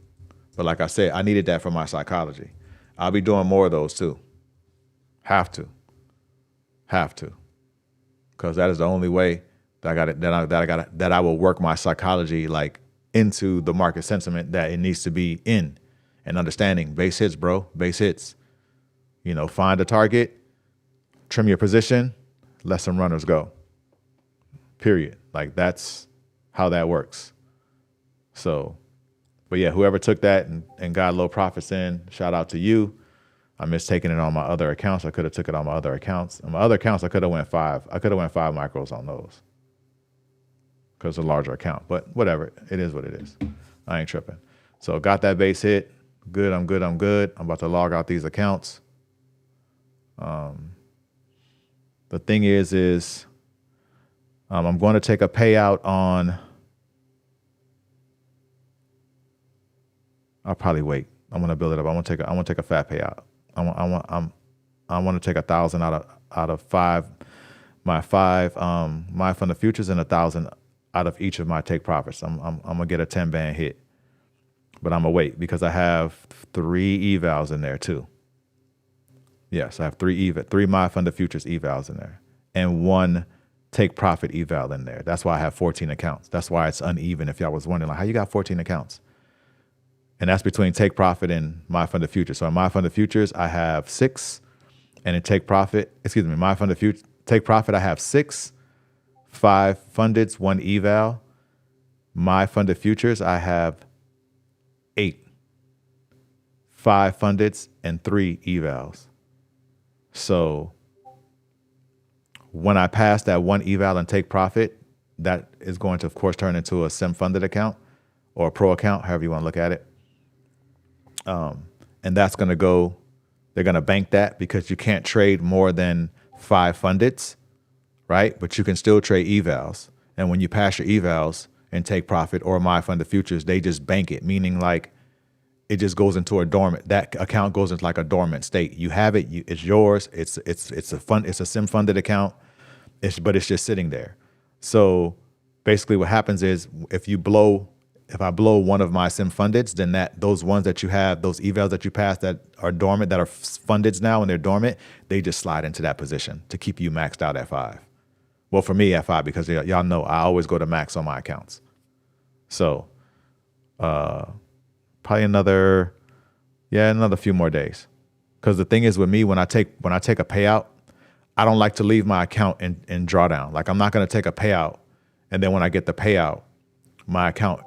But like I said, I needed that for my psychology. I'll be doing more of those too. Have to. Because that is the only way that I will work my psychology like into the market sentiment that it needs to be in, and understanding base hits, bro, base hits. You know, find a target, trim your position, let some runners go. Period. Like that's how that works. So, but yeah, whoever took that and got low profits in, shout out to you. I missed taking it on my other accounts. I could have took it on my other accounts. On my other accounts, I could have went 5. I could have went 5 micros on those because it's a larger account. But whatever, it is what it is. I ain't tripping. So got that base hit. Good, I'm good. I'm about to log out these accounts. The thing is I'm going to take a payout on. I'll probably wait. I'm going to build it up. I want to take a fat payout. I want to take 1,000 out of 5, my fund of futures, and 1,000 out of each of my take profits. I'm gonna get a 10-band hit, but I'm gonna wait because I have 3 evals in there too. Yes, I have 3 my fund of futures evals in there, and 1 take profit eval in there. That's why I have 14 accounts. That's why it's uneven. If y'all was wondering, like, how you got 14 accounts? And that's between take profit and my fund of futures. So in my fund of futures, I have 6, and in take profit, my fund of Take profit, I have 6, 5 fundeds, 1 eval. My funded futures, I have 8, 5 fundeds, and 3 evals. So when I pass that 1 eval and take profit, that is going to, of course, turn into a sim funded account or a pro account, however you want to look at it. And that's going to go, they're going to bank that because you can't trade more than 5 fundeds, right? But you can still trade evals. And when you pass your evals and take profit or my funded futures, they just bank it, meaning like it just goes into a dormant, that account goes into like a dormant state. You have it, it's yours. It's a sim funded account. But it's just sitting there. So basically what happens is if I blow one of my sim fundeds, then those ones that you have, those evals that you pass that are dormant, that are fundeds now and they're dormant, they just slide into that position to keep you maxed out at 5. Well, for me at 5, because y'all know I always go to max on my accounts. So probably another few more days. Because the thing is with me, when I take a payout, I don't like to leave my account in drawdown. Like I'm not going to take a payout, and then when I get the payout, my account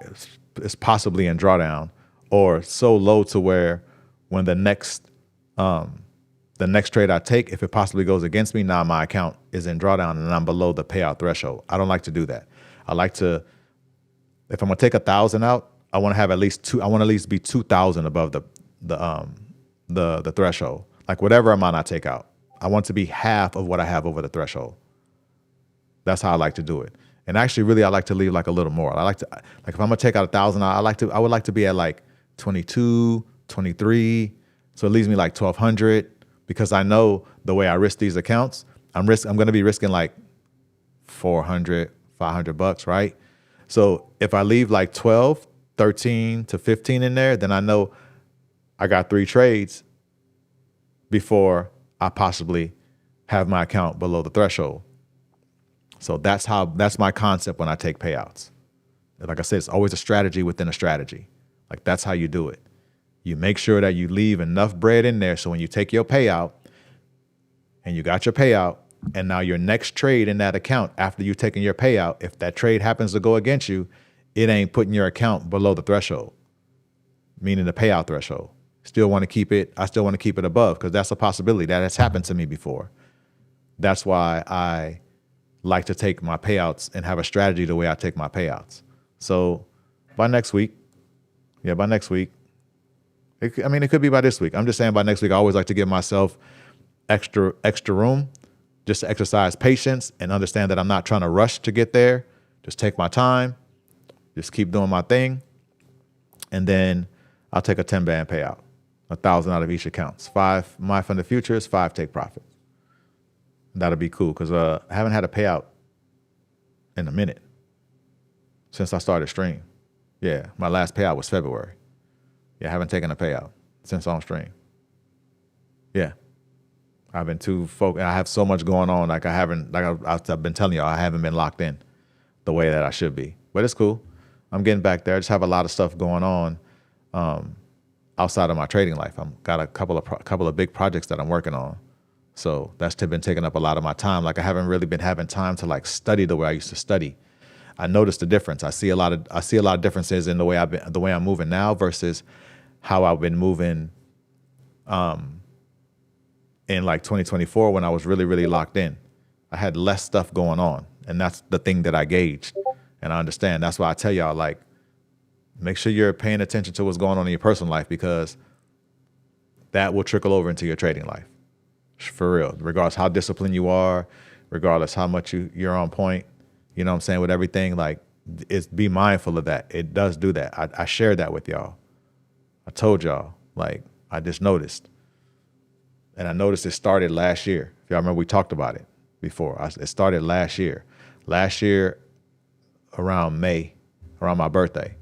is possibly in drawdown or so low to where when the next trade I take, if it possibly goes against me, now my account is in drawdown and I'm below the payout threshold. I don't like to do that. I like to, if I'm gonna take 1,000 out, I want to have at least I want to at least be 2,000 above the threshold. Like whatever amount I take out, I want to be half of what I have over the threshold. That's how I like to do it. And actually, really, I like to leave like a little more. I like to, like if I'm gonna take out 1,000, I would like to be at like 22, 23. So it leaves me like 1,200 because I know the way I risk these accounts, I'm gonna be risking like 400, 500 bucks, right? So if I leave like 12, 13 to 15 in there, then I know I got 3 trades before I possibly have my account below the threshold. So that's my concept when I take payouts. Like I said, it's always a strategy within a strategy. Like that's how you do it. You make sure that you leave enough bread in there so when you take your payout and you got your payout and now your next trade in that account after you've taken your payout, if that trade happens to go against you, it ain't putting your account below the threshold, meaning the payout threshold. I still want to keep it above because that's a possibility. That has happened to me before. That's why I like to take my payouts and have a strategy the way I take my payouts. So by next week, it could be by this week. I'm just saying by next week, I always like to give myself extra room just to exercise patience and understand that I'm not trying to rush to get there. Just take my time, just keep doing my thing. And then I'll take a 10-band payout, 1,000 out of each account. 5 my funded futures, 5 take profit. That'll be cool because I haven't had a payout in a minute since I started stream. Yeah, my last payout was February. Yeah, I haven't taken a payout since on stream. Yeah, I've been too focused. I have so much going on. Like I've been telling y'all, I haven't been locked in the way that I should be. But it's cool. I'm getting back there. I just have a lot of stuff going on outside of my trading life. I've got a couple of big projects that I'm working on. So that's been taking up a lot of my time. Like I haven't really been having time to like study the way I used to study. I noticed the difference. I see a lot of differences in the way I'm moving now versus how I've been moving in like 2024 when I was really, really locked in. I had less stuff going on, and that's the thing that I gauged. And I understand. That's why I tell y'all, like, make sure you're paying attention to what's going on in your personal life because that will trickle over into your trading life. For real, regardless how disciplined you are, regardless how much you're on point, you know what I'm saying, with everything, like, be mindful of that. It does do that. I shared that with y'all. I told y'all, like, I just noticed. And I noticed it started last year. If y'all remember, we talked about it before. It started last year. Last year, around May, around my birthday,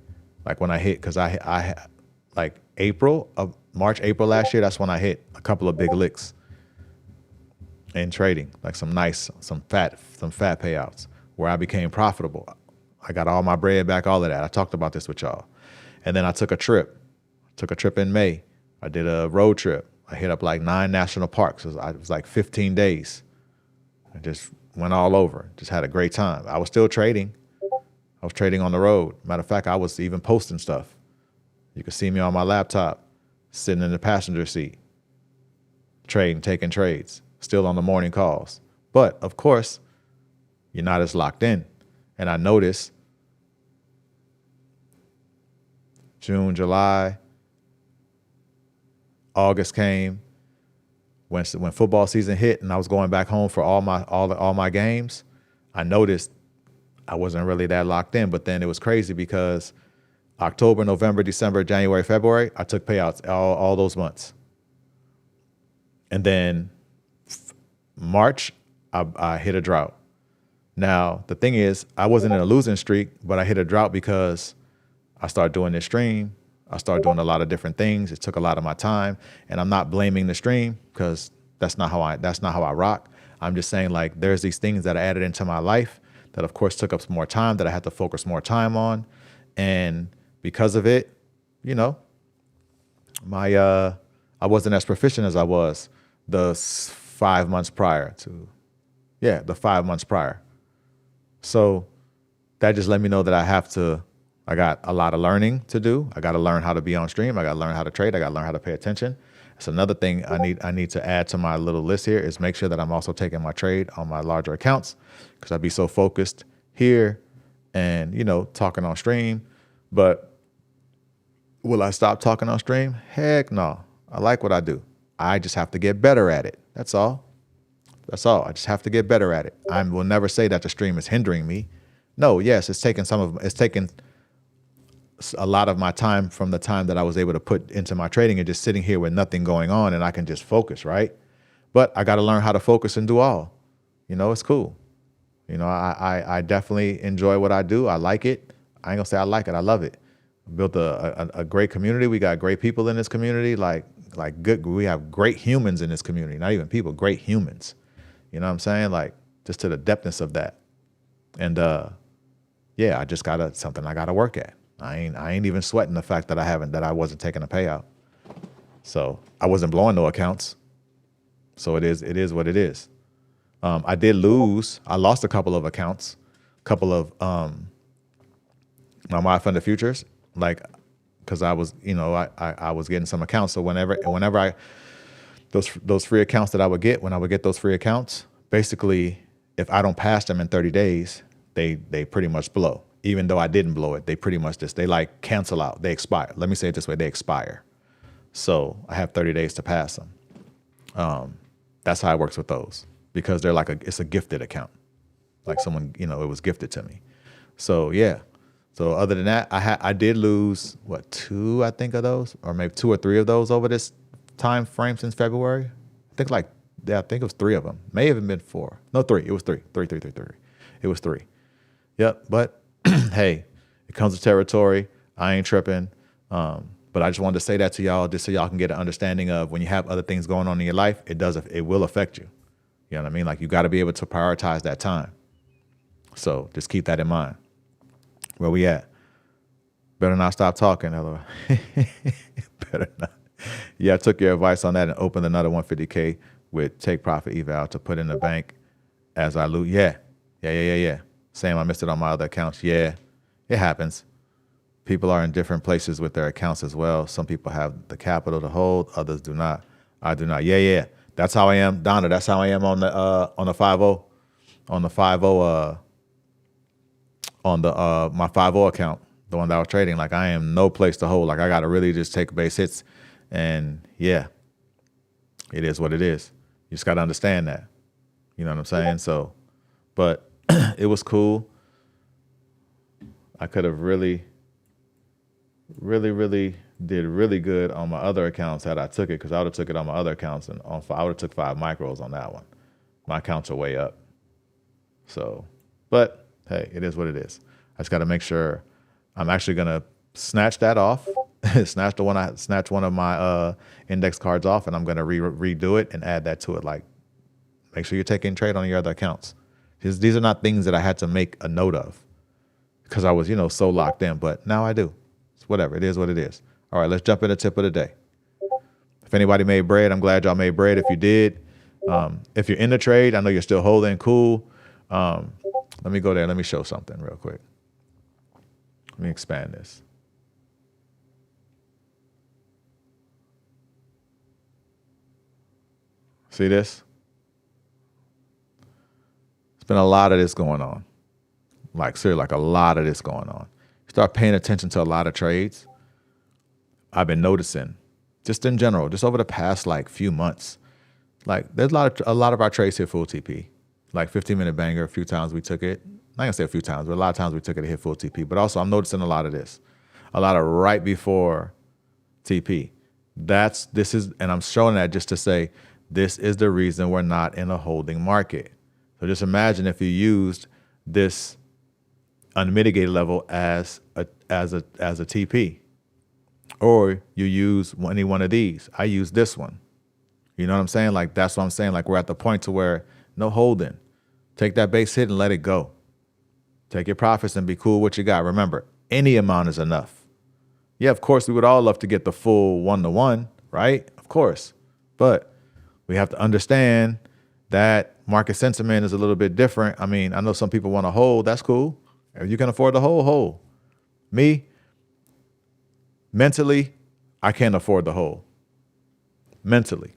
like when I hit, because I like March, April last year, that's when I hit a couple of big licks in trading, like some fat payouts where I became profitable. I got all my bread back, all of that. I talked about this with y'all. And then I took a trip in May. I did a road trip. I hit up like 9 national parks. It was like 15 days. and just went all over. Just had a great time. I was still trading. I was trading on the road. Matter of fact, I was even posting stuff. You could see me on my laptop, sitting in the passenger seat, trading, taking trades, still on the morning calls. But of course, you're not as locked in. And I noticed June, July, August came, when football season hit and I was going back home for all my games, I noticed I wasn't really that locked in. But then it was crazy because October, November, December, January, February, I took payouts all those months. And then March, I hit a drought. Now, the thing is, I wasn't in a losing streak, but I hit a drought because I started doing this stream. I started doing a lot of different things. It took a lot of my time, and I'm not blaming the stream because that's not how I rock. I'm just saying, like, there's these things that I added into my life that of course took up some more time that I had to focus more time on. And because of it, you know, I wasn't as proficient as I was the 5 months prior to, the 5 months prior. So that just let me know that I got a lot of learning to do. I got to learn how to be on stream. I got to learn how to trade. I got to learn how to pay attention. That's another thing I need to add to my little list here is make sure that I'm also taking my trade on my larger accounts because I'd be so focused here and, you know, talking on stream. But will I stop talking on stream? Heck no. I like what I do. I just have to get better at it. That's all. That's all. I just have to get better at it. I will never say that the stream is hindering me. No, yes, it's taken a lot of my time from the time that I was able to put into my trading and just sitting here with nothing going on and I can just focus, right? But I got to learn how to focus and do all. You know, it's cool. You know, I definitely enjoy what I do. I like it. I ain't gonna say I like it. I love it. Built a great community. We got great people in this community. Like good. We have great humans in this community. Not even people, great humans. You know what I'm saying? Like just to the depthness of that. And I just something I gotta work at. I ain't even sweating the fact that I wasn't taking a payout. So I wasn't blowing no accounts. So it is what it is. I did lose. I lost a couple of accounts, couple of my funded futures, like because I was, you know, I was getting some accounts. So whenever I those free accounts that I would get, when I would get those free accounts, basically if I don't pass them in 30 days, they pretty much blow. Even though I didn't blow it, they pretty much they like cancel out. They expire. Let me say it this way. They expire. So I have 30 days to pass them. That's how it works with those because they're like it's a gifted account. Like someone, you know, it was gifted to me. So yeah. So other than that, I did lose two, I think, of those, or maybe 2 or 3 of those over this time frame since February. I think it was 3 of them. May have been 4. No, 3. It was 3. 3. It was 3. Yep. But hey, it comes with territory. I ain't tripping. But I just wanted to say that to y'all just so y'all can get an understanding of when you have other things going on in your life, it will affect you. You know what I mean? Like you got to be able to prioritize that time. So just keep that in mind. Where we at? Better not stop talking, otherwise. Better not. Yeah, I took your advice on that and opened another 150K with take profit eval to put in the bank as I lose. Yeah. Same, I missed it on my other accounts. Yeah, it happens. People are in different places with their accounts as well. Some people have the capital to hold, others do not. I do not. Yeah. That's how I am, Donna. That's how I am on the 5-0, on the 5-0, on the my 5-0 account, the one that I was trading. Like I am no place to hold. Like I got to really just take base hits, and yeah, it is what it is. You just got to understand that. You know what I'm saying? So, but. It was cool. I could have really did really good on my other accounts had I took it because I would have took it on my other accounts and I would have took 5 micros on that one. My accounts are way up. So, but hey, it is what it is. I just got to make sure I'm actually gonna snatch that off, snatch one of my index cards off, and I'm gonna redo it and add that to it. Like, make sure you're taking trade on your other accounts. These are not things that I had to make a note of because I was, you know, so locked in. But now I do. It's whatever. It is what it is. All right, let's jump in the tip of the day. If anybody made bread, I'm glad y'all made bread. If you did, If you're in the trade, I know you're still holding, cool. Let me go there. Let me show something real quick. Let me expand this. See this? There's been a lot of this going on. Like, seriously, like a lot of this going on. You start paying attention to a lot of trades. I've been noticing, just in general, just over the past like few months, like there's a lot of our trades hit full TP. Like 15-minute banger, a few times we took it. I'm not gonna say a few times, but a lot of times we took it to hit full TP. But also I'm noticing a lot of this. A lot of right before TP. And I'm showing that just to say, this is the reason we're not in a holding market. So just imagine if you used this unmitigated level as a TP, or you use any one of these. I use this one. You know what I'm saying? Like, that's what I'm saying. Like, we're at the point to where no holding. Take that base hit and let it go. Take your profits and be cool with what you got. Remember, any amount is enough. Yeah, of course, we would all love to get the full 1-to-1, right? Of course. But we have to understand that market sentiment is a little bit different. I mean, I know some people want to hold. That's cool. If you can afford to hold. Me, mentally, I can't afford the hold. Mentally.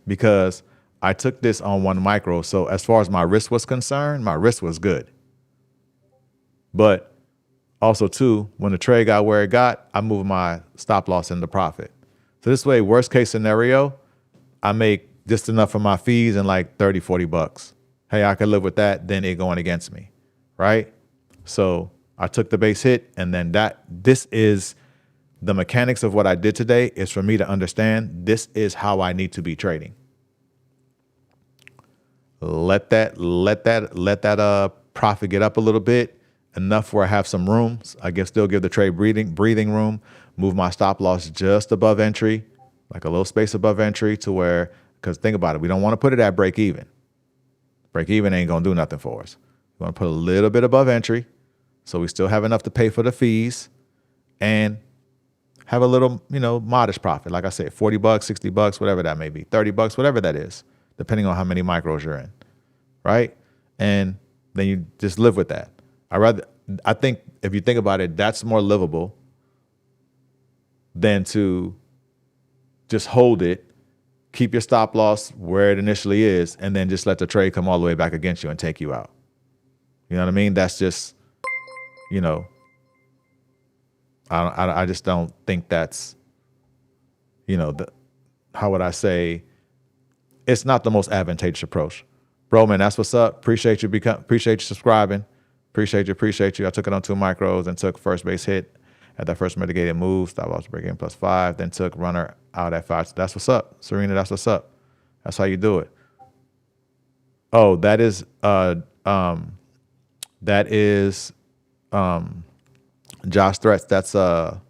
Because I took this on 1 micro. So as far as my risk was concerned, my risk was good. But also, too, when the trade got where it got, I moved my stop loss into profit. So this way, worst case scenario, I make just enough for my fees and like 30, 40 bucks. Hey, I could live with that. Then it going against me, right? So I took the base hit, and then this is the mechanics of what I did today is for me to understand this is how I need to be trading. Let that profit get up a little bit, enough where I have some room. I guess still give the trade breathing room, move my stop loss just above entry, like a little space above entry to where, because think about it, we don't want to put it at break even. Break even ain't going to do nothing for us. We want to put a little bit above entry so we still have enough to pay for the fees and have a little, modest profit. Like I said, 40 bucks, 60 bucks, whatever that may be, 30 bucks, whatever that is, depending on how many micros you're in, right? And then you just live with that. I think if you think about it, that's more livable than to just hold it, keep your stop loss where it initially is, and then just let the trade come all the way back against you and take you out. You know what I mean? That's just, I just don't think that's, how would I say, it's not the most advantageous approach. Bro, man, that's what's up. Appreciate you subscribing. Appreciate you. I took it on 2 micros and took first base hit at that first mitigated move. Stop loss break in +5. Then took runner out at 5. That's what's up. Serena, that's what's up. That's how you do it. Oh, that is Josh Threats. That's the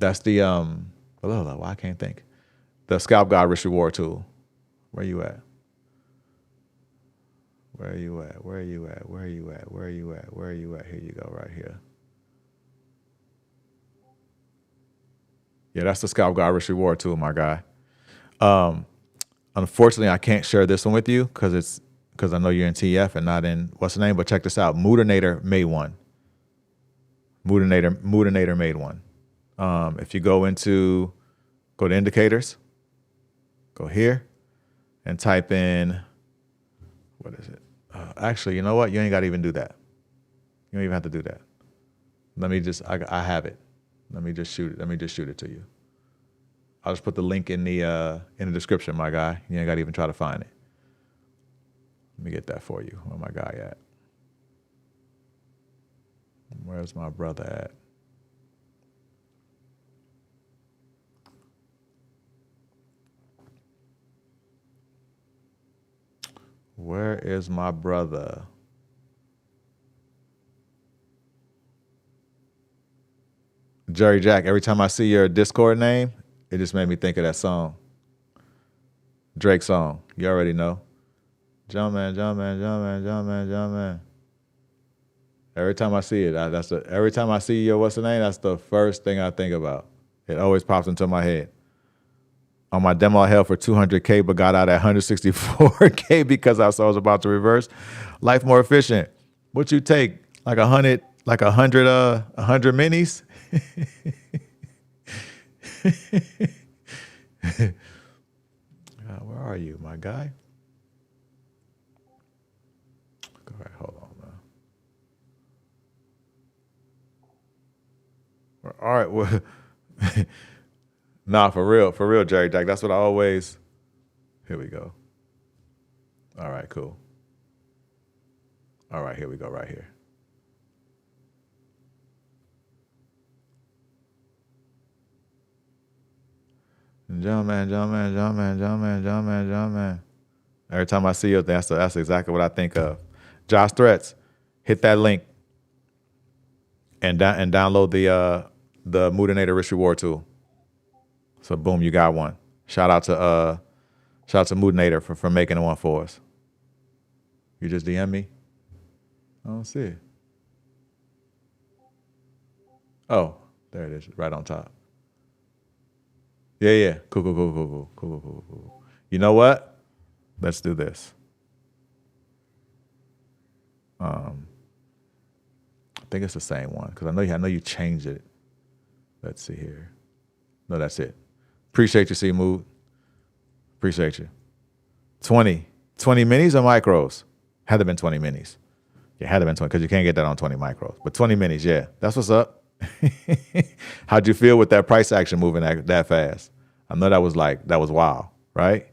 I can't think. The Scalp God Risk Reward tool. Where you at? Here you go, right here. Yeah, that's the Scalp God Risk Reward tool, my guy. Unfortunately, I can't share this one with you because I know you're in TF and not in what's the name. But check this out. Moodinator made one. Moodinator made one. If you go to indicators, go here, and type in, what is it? Actually, you know what? You ain't got to even do that. You don't even have to do that. Let me just, I have it. Let me just shoot it to you. I'll just put the link in the description, my guy. You ain't got to even try to find it. Let me get that for you. Where my guy at? Where's my brother at? Where is my brother? Jerry Jack. Every time I see your Discord name, it just made me think of that song. Drake song. You already know. Jumpman, Jumpman, Jumpman, Jumpman, Jumpman. Every time I see it, every time I see your what's the name, that's the first thing I think about. It always pops into my head. On my demo, I held for 200K, but got out at 164K because I saw I was about to reverse. Life more efficient. What you take? Like 100 minis? Where are you, my guy? All right, hold on, man. All right, well, nah, for real, Jerry Jack. That's what I always. Here we go. All right, cool. All right, here we go, right here. Jumpman. Every time I see you, that's exactly what I think of. Josh Threats, hit that link and download the Moodinator Risk Reward tool. So boom, you got one. Shout out to Moodinator for making one for us. You just DM me? I don't see it. Oh, there it is, right on top. Yeah. Cool. You know what? Let's do this. I think it's the same one because I know you changed it. Let's see here. No, that's it. Appreciate you, C Mood. Appreciate you. 20 minis or micros? Had to been 20 minis. Yeah, had to been 20 because you can't get that on 20 micros. But 20 minis, yeah, that's what's up. How'd you feel with that price action moving that fast? I know that was wild, right?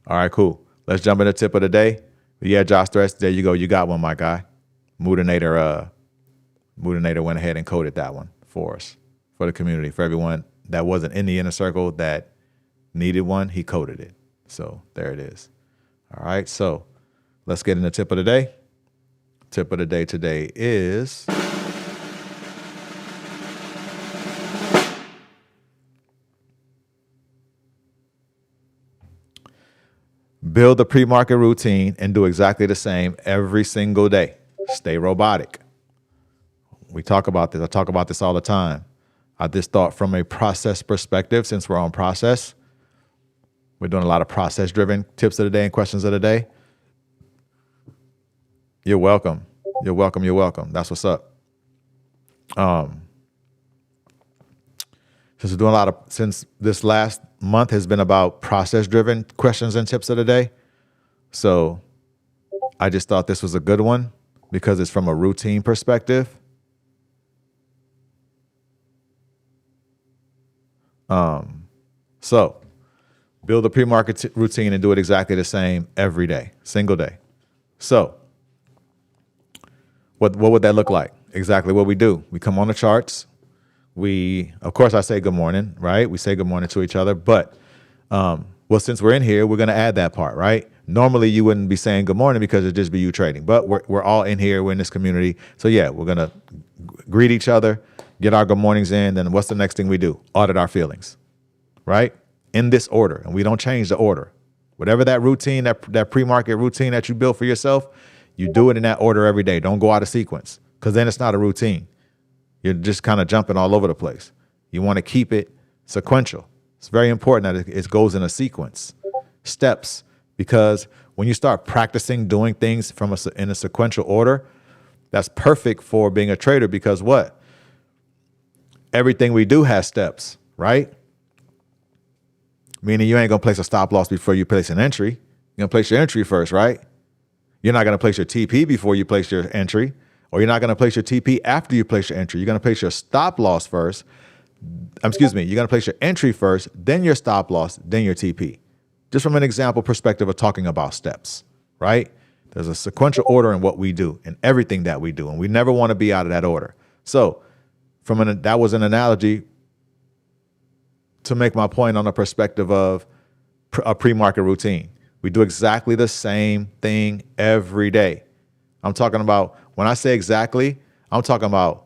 All right, cool. Let's jump in the tip of the day. Yeah, Josh Threats, there you go. You got one, my guy. Moodinator went ahead and coded that one for us, for the community, for everyone that wasn't in the inner circle that needed one. He coded it. So there it is. All right, so let's get in the tip of the day. Tip of the day today is build a pre-market routine and do exactly the same every single day. Stay robotic. We talk about this. I talk about this all the time. I just thought from a process perspective, since we're on process, we're doing a lot of process-driven tips of the day and questions of the day. You're welcome. That's what's up. Since this last month has been about process-driven questions and tips of the day. So I just thought this was a good one because it's from a routine perspective. So build a pre-market routine and do it exactly the same every day, single day. So what would that look like? Exactly what we do. We come on the charts. Of course, I say good morning, right? We say good morning to each other, but well, since we're in here, we're going to add that part, right? Normally, you wouldn't be saying good morning because it'd just be you trading, but we're all in here. We're in this community. So yeah, we're going to greet each other, get our good mornings in. Then what's the next thing we do? Audit our feelings, right? In this order, and we don't change the order. Whatever that routine, that pre-market routine that you built for yourself, you do it in that order every day. Don't go out of sequence because then it's not a routine. You're just kind of jumping all over the place. You want to keep it sequential. It's very important that it goes in a sequence, steps, because when you start practicing doing things in a sequential order, that's perfect for being a trader because what? Everything we do has steps, right? Meaning you ain't going to place a stop loss before you place an entry. You're going to place your entry first, right? You're not going to place your TP before you place your entry, or you're not going to place your TP after you place your entry. You're going to place your stop loss first. You're going to place your entry first, then your stop loss, then your TP. Just from an example perspective of talking about steps, right? There's a sequential order in what we do and everything that we do, and we never want to be out of that order. So that was an analogy to make my point on the perspective of a pre-market routine. We do exactly the same thing every day. I'm talking about, when I say exactly, I'm talking about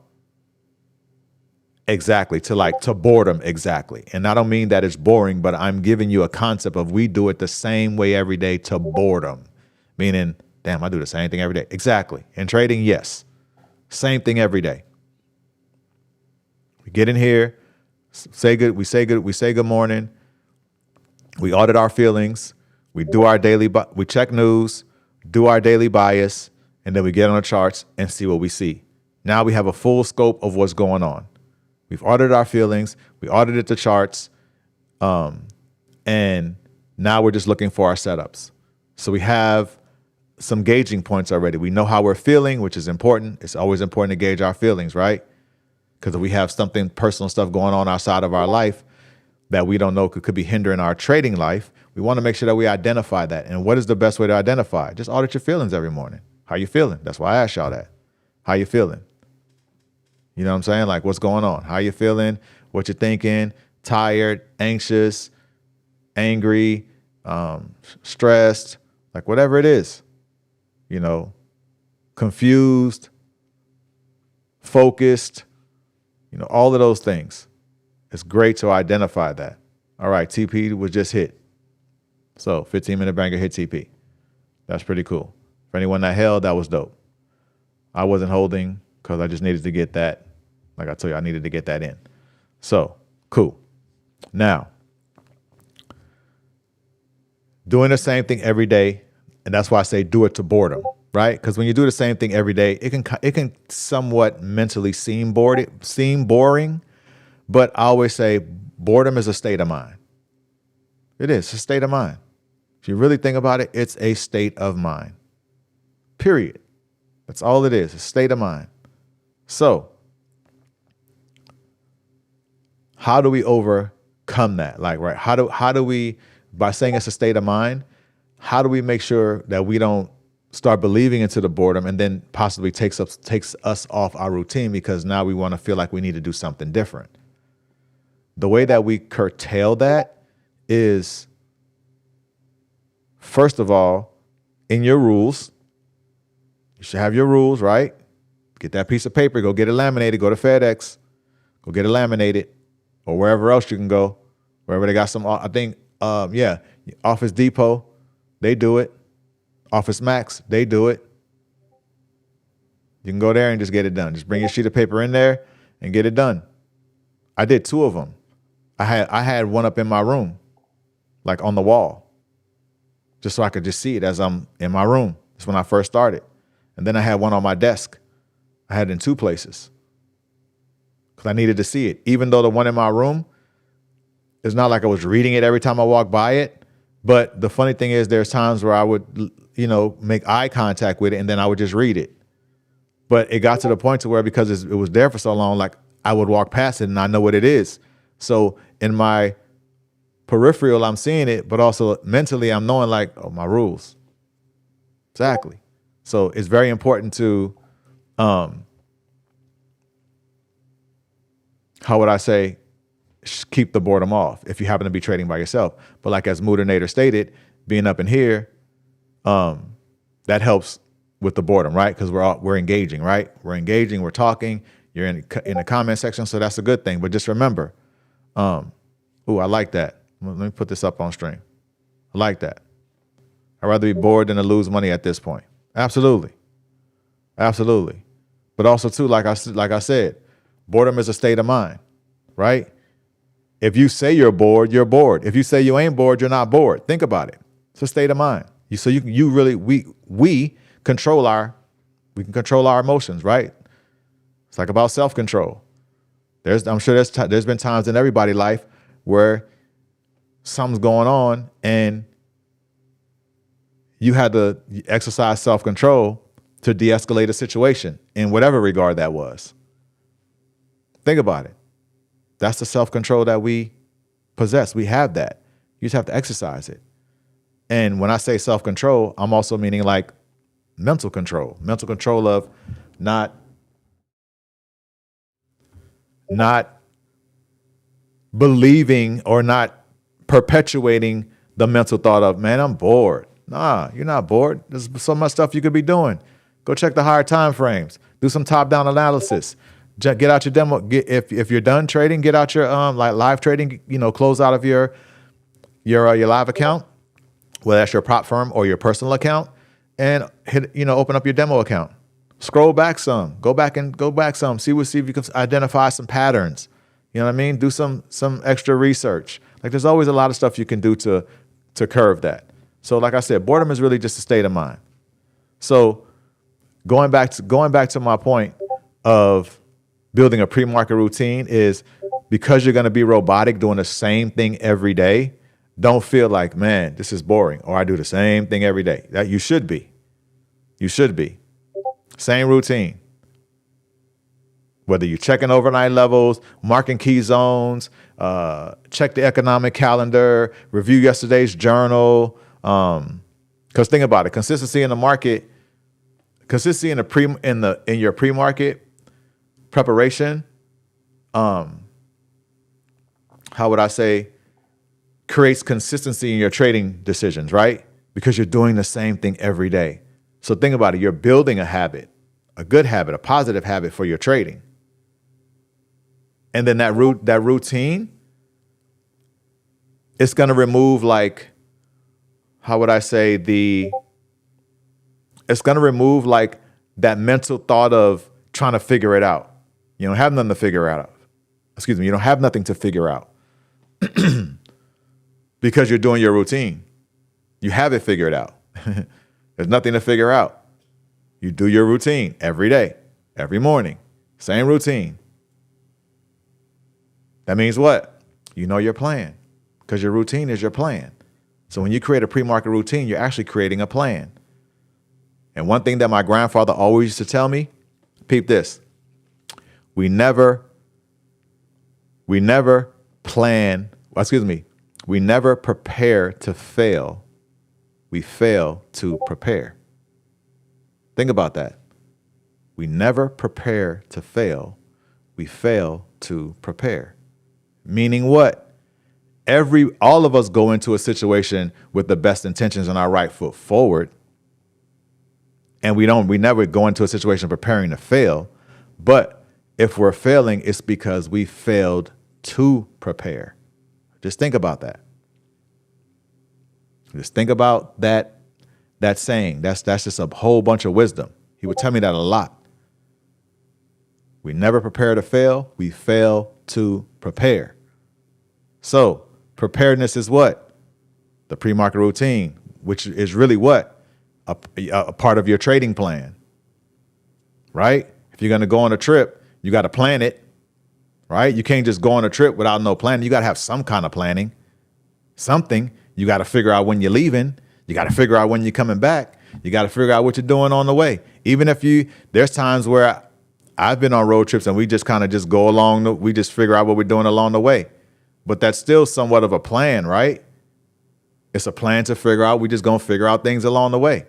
exactly to boredom exactly. And I don't mean that it's boring, but I'm giving you a concept of we do it the same way every day to boredom. Meaning, damn, I do the same thing every day. Exactly. In trading, yes. Same thing every day. We get in here, Say good. We say good. We say good morning. We audit our feelings. We do our daily. We check news, do our daily bias, and then we get on the charts and see what we see. Now we have a full scope of what's going on. We've audited our feelings. We audited the charts, and now we're just looking for our setups. So we have some gauging points already. We know how we're feeling, which is important. It's always important to gauge our feelings, right? Because if we have something personal stuff going on outside of our life that we don't know could be hindering our trading life, we want to make sure that we identify that. And what is the best way to identify? Just audit your feelings every morning. How you feeling? That's why I asked y'all that. How you feeling? You know what I'm saying? Like, what's going on? How you feeling? What you thinking? Tired, anxious, angry, stressed, like whatever it is, you know, confused, focused, you know, all of those things. It's great to identify that. All right, TP was just hit. So 15-minute banger hit TP. That's pretty cool. For anyone that held, that was dope. I wasn't holding because I just needed to get that. Like I told you, I needed to get that in. So cool. Now, doing the same thing every day, and that's why I say do it to boredom, right? Because when you do the same thing every day, it can somewhat mentally seem boring, but I always say boredom is a state of mind. It is a state of mind. If you really think about it, it's a state of mind. Period. That's all it is, a state of mind. So, how do we overcome that? Like, right? How do we, by saying it's a state of mind, how do we make sure that we don't start believing into the boredom and then possibly takes us off our routine because now we want to feel like we need to do something different? The way that we curtail that is, first of all, in your rules. You should have your rules, right? Get that piece of paper, go get it laminated, go to FedEx, go get it laminated, or wherever else you can go, wherever they got some, I think, Office Depot, they do it. Office Max, they do it. You can go there and just get it done. Just bring your sheet of paper in there and get it done. I did 2 of them. I had one up in my room, like on the wall, just so I could just see it as I'm in my room. That's when I first started. And then I had one on my desk. I had it in 2 places because I needed to see it. Even though the one in my room, it's not like I was reading it every time I walked by it. But the funny thing is there's times where I would, make eye contact with it and then I would just read it. But it got to the point to where because it was there for so long, like I would walk past it and I know what it is. So in my peripheral, I'm seeing it, but also mentally I'm knowing like, oh, my rules. Exactly. So it's very important to, how would I say, keep the boredom off if you happen to be trading by yourself. But like as Mooder Nader stated, being up in here, that helps with the boredom, right? Because we're engaging, right? We're engaging, we're talking, you're in the comment section, so that's a good thing. But just remember, I like that. Let me put this up on stream. I like that. I'd rather be bored than to lose money at this point. Absolutely. Absolutely. But also too, like I said, boredom is a state of mind, right? If you say you're bored, you're bored. If you say you ain't bored, you're not bored. Think about it. It's a state of mind. We can control our emotions, right? It's like about self-control. I'm sure there's been times in everybody's life where something's going on and you had to exercise self-control to de-escalate a situation in whatever regard that was. Think about it. That's the self-control that we possess. We have that. You just have to exercise it. And when I say self-control, I'm also meaning like mental control of not believing or not perpetuating the mental thought of, man, I'm bored. Nah, you're not bored. There's so much stuff you could be doing. Go check the higher time frames. Do some top-down analysis. Get out your demo. If you're done trading, get out your like live trading. Close out of your live account, whether that's your prop firm or your personal account, and open up your demo account. Scroll back some. Go back some. See if you can identify some patterns. You know what I mean? Do some extra research. Like there's always a lot of stuff you can do to curve that. So like I said, boredom is really just a state of mind. So going back to my point of building a pre-market routine is because you're going to be robotic doing the same thing every day, don't feel like, man, this is boring, or I do the same thing every day. That you should be. You should be. Same routine. Whether you're checking overnight levels, marking key zones, check the economic calendar, review yesterday's journal. Because think about it, consistency in the market, consistency in your pre-market preparation. How would I say? Creates consistency in your trading decisions, right? Because you're doing the same thing every day. So think about it. You're building a habit, a good habit, a positive habit for your trading. And then that routine, it's going to remove how would I say it's going to remove that mental thought of trying to figure it out. You don't have nothing to figure out. You don't have nothing to figure out because you're doing your routine. You have it figured out. There's nothing to figure out. You do your routine every day, every morning, same routine. That means what? You know your plan because your routine is your plan. So when you create a pre-market routine, you're actually creating a plan. And one thing that my grandfather always used to tell me, peep this, we never prepare to fail. We fail to prepare. Think about that. We never prepare to fail. We fail to prepare. Meaning what? All of us go into a situation with the best intentions and our right foot forward. And we never go into a situation preparing to fail. But if we're failing, it's because we failed to prepare. Just think about that. Just think about that saying. That's just a whole bunch of wisdom. He would tell me that a lot. We never prepare to fail. We fail to prepare. So preparedness is what? The pre-market routine, which is really what? A part of your trading plan, right? If you're going to go on a trip, you got to plan it, right? You can't just go on a trip without no planning. You got to have some kind of planning, something. You got to figure out when you're leaving. You got to figure out when you're coming back. You got to figure out what you're doing on the way. Even if there's times where I've been on road trips and we just kind of just go along. We just figure out what we're doing along the way. But that's still somewhat of a plan, right? It's a plan to figure out. We just going to figure out things along the way.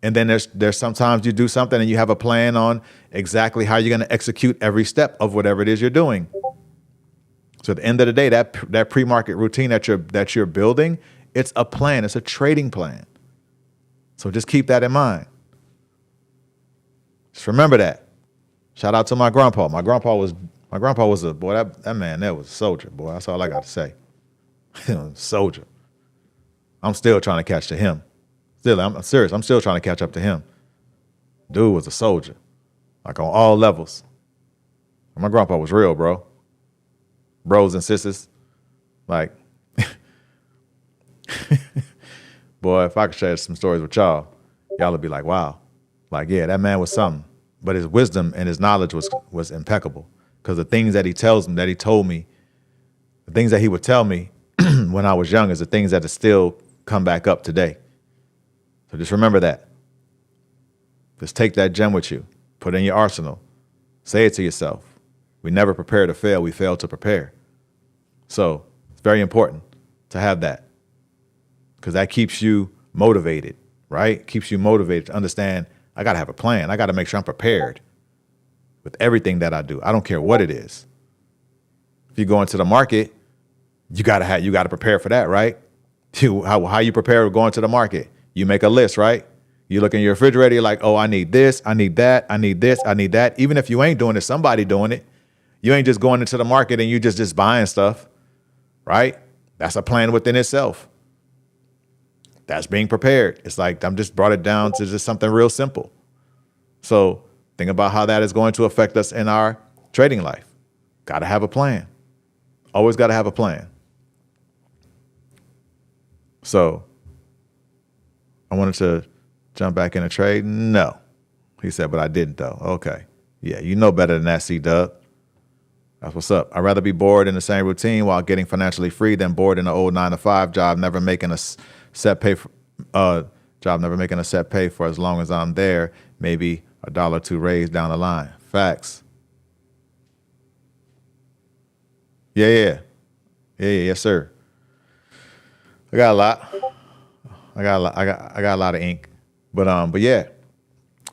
And then there's sometimes you do something and you have a plan on exactly how you're going to execute every step of whatever it is you're doing. So at the end of the day, that pre-market routine that you're building, it's a plan. It's a trading plan. So just keep that in mind. Just remember that. Shout out to my grandpa. My grandpa was a boy. That man there was a soldier, boy. That's all I got to say. Soldier. I'm still trying to catch to him. I'm serious. I'm still trying to catch up to him. Dude was a soldier, on all levels. My grandpa was real, bro. Bros and sisters, boy, if I could share some stories with y'all would be like, wow. Yeah, that man was something. But his wisdom and his knowledge was impeccable. Because the things that he told me, the things that he would tell me when I was young is the things that still come back up today. So just remember that. Just take that gem with you. Put it in your arsenal. Say it to yourself. We never prepare to fail. We fail to prepare. So it's very important to have that because that keeps you motivated, right? Keeps you motivated to understand I got to have a plan. I got to make sure I'm prepared with everything that I do. I don't care what it is. If you go into the market, you got to prepare for that, right? How you prepare going to the market. You make a list, right? You look in your refrigerator, you're like, oh, I need this, I need that, I need this, I need that. Even if you ain't doing it, somebody doing it. You ain't just going into the market and you just buying stuff, right? That's a plan within itself. That's being prepared. It's like I'm just brought it down to just something real simple. So think about how that is going to affect us in our trading life. Got to have a plan. Always got to have a plan. So I wanted to jump back in a trade. No. He said, but I didn't though. Okay. Yeah, you know better than that, C-Dub. That's what's up. I'd rather be bored in the same routine while getting financially free than bored in an old 9-to-5 job, never making a set pay for, never making a set pay for as long as I'm there. Maybe $1 or $2 raise down the line. Facts. Yeah. Yes, sir. I got a lot. I got a lot of ink, but yeah.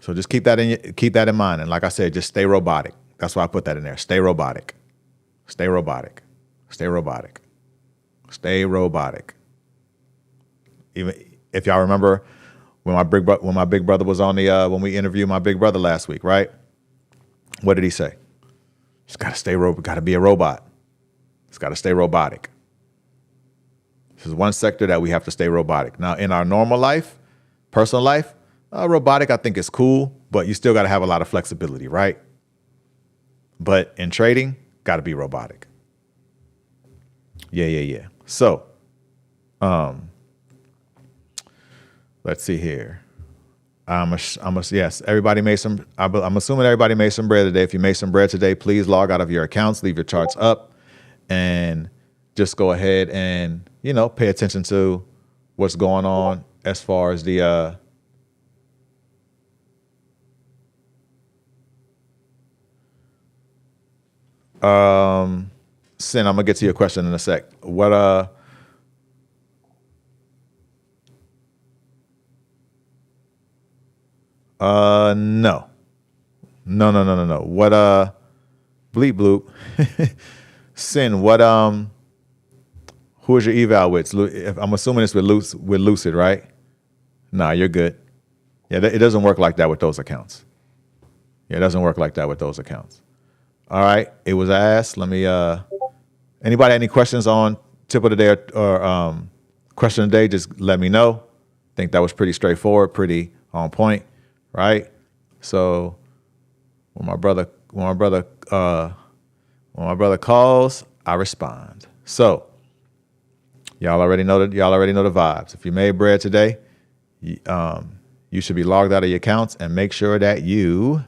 So just keep that in mind, and like I said, just stay robotic. That's why I put that in there. Stay robotic. Stay robotic. Stay robotic. Stay robotic. Even if y'all remember when my big brother was on the when we interviewed my big brother last week, right? What did he say? Just gotta be a robot. It's gotta stay robotic. This is one sector that we have to stay robotic. Now, in our normal life, personal life, robotic I think is cool, but you still got to have a lot of flexibility, right? But in trading, got to be robotic. Yeah. So, let's see here. Yes, everybody made some. I'm assuming everybody made some bread today. If you made some bread today, please log out of your accounts, leave your charts up, and just go ahead and, pay attention to what's going on as far as the Sin, I'm gonna get to your question in a sec. What no. What bleep bloop. Sin, what who is your eval with? I'm assuming it's with Lucid, right? Nah, you're good. Yeah, it doesn't work like that with those accounts. Yeah, it doesn't work like that with those accounts. All right, it was asked. Let me. Anybody any questions on tip of the day or question of the day? Just let me know. I think that was pretty straightforward, pretty on point, right? So when my brother calls, I respond. So y'all already know the vibes. If you made bread today, you should be logged out of your accounts and make sure that you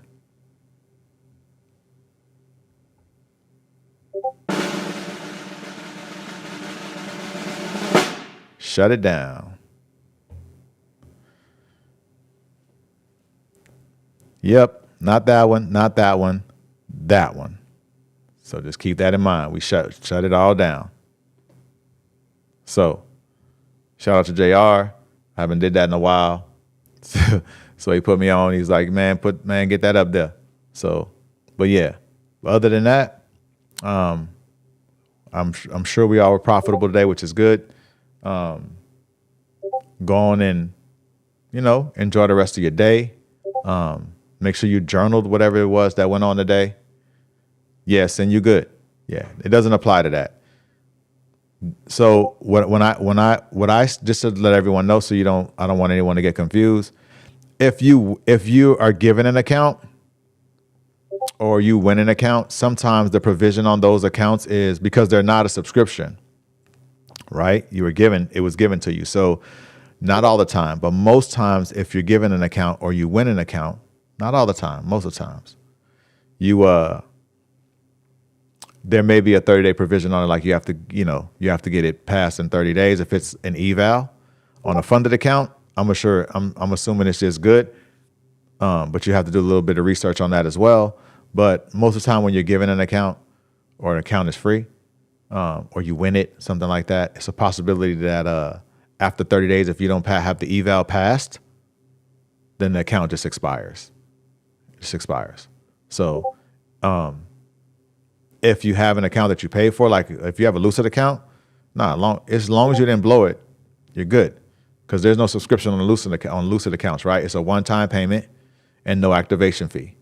shut it down. Yep, not that one, that one. So just keep that in mind. We shut it all down. So shout out to JR. I haven't did that in a while. So he put me on. He's like, man, get that up there. So, but yeah. But other than that, I'm sure we all were profitable today, which is good. Go on and, enjoy the rest of your day. Make sure you journaled whatever it was that went on today. Yes, and you good. Yeah, it doesn't apply to that. So when I just to let everyone know, so I don't want anyone to get confused. If you are given an account or you win an account, sometimes the provision on those accounts is because they're not a subscription, right? It was given to you. So not all the time, but most times if you're given an account or you win an account, not all the time, most of the times, there may be a 30-day provision on it. Like you have to get it passed in 30 days. If it's an eval on a funded account, I'm assuming it's just good. But you have to do a little bit of research on that as well. But most of the time when you're given an account or an account is free, or you win it, something like that, it's a possibility that after 30 days, if you don't have the eval passed, then the account just expires. It just expires. So if you have an account that you pay for, like if you have a Lucid account, as long as you didn't blow it, you're good. Because there's no subscription on Lucid accounts, right? It's a one-time payment and no activation fee.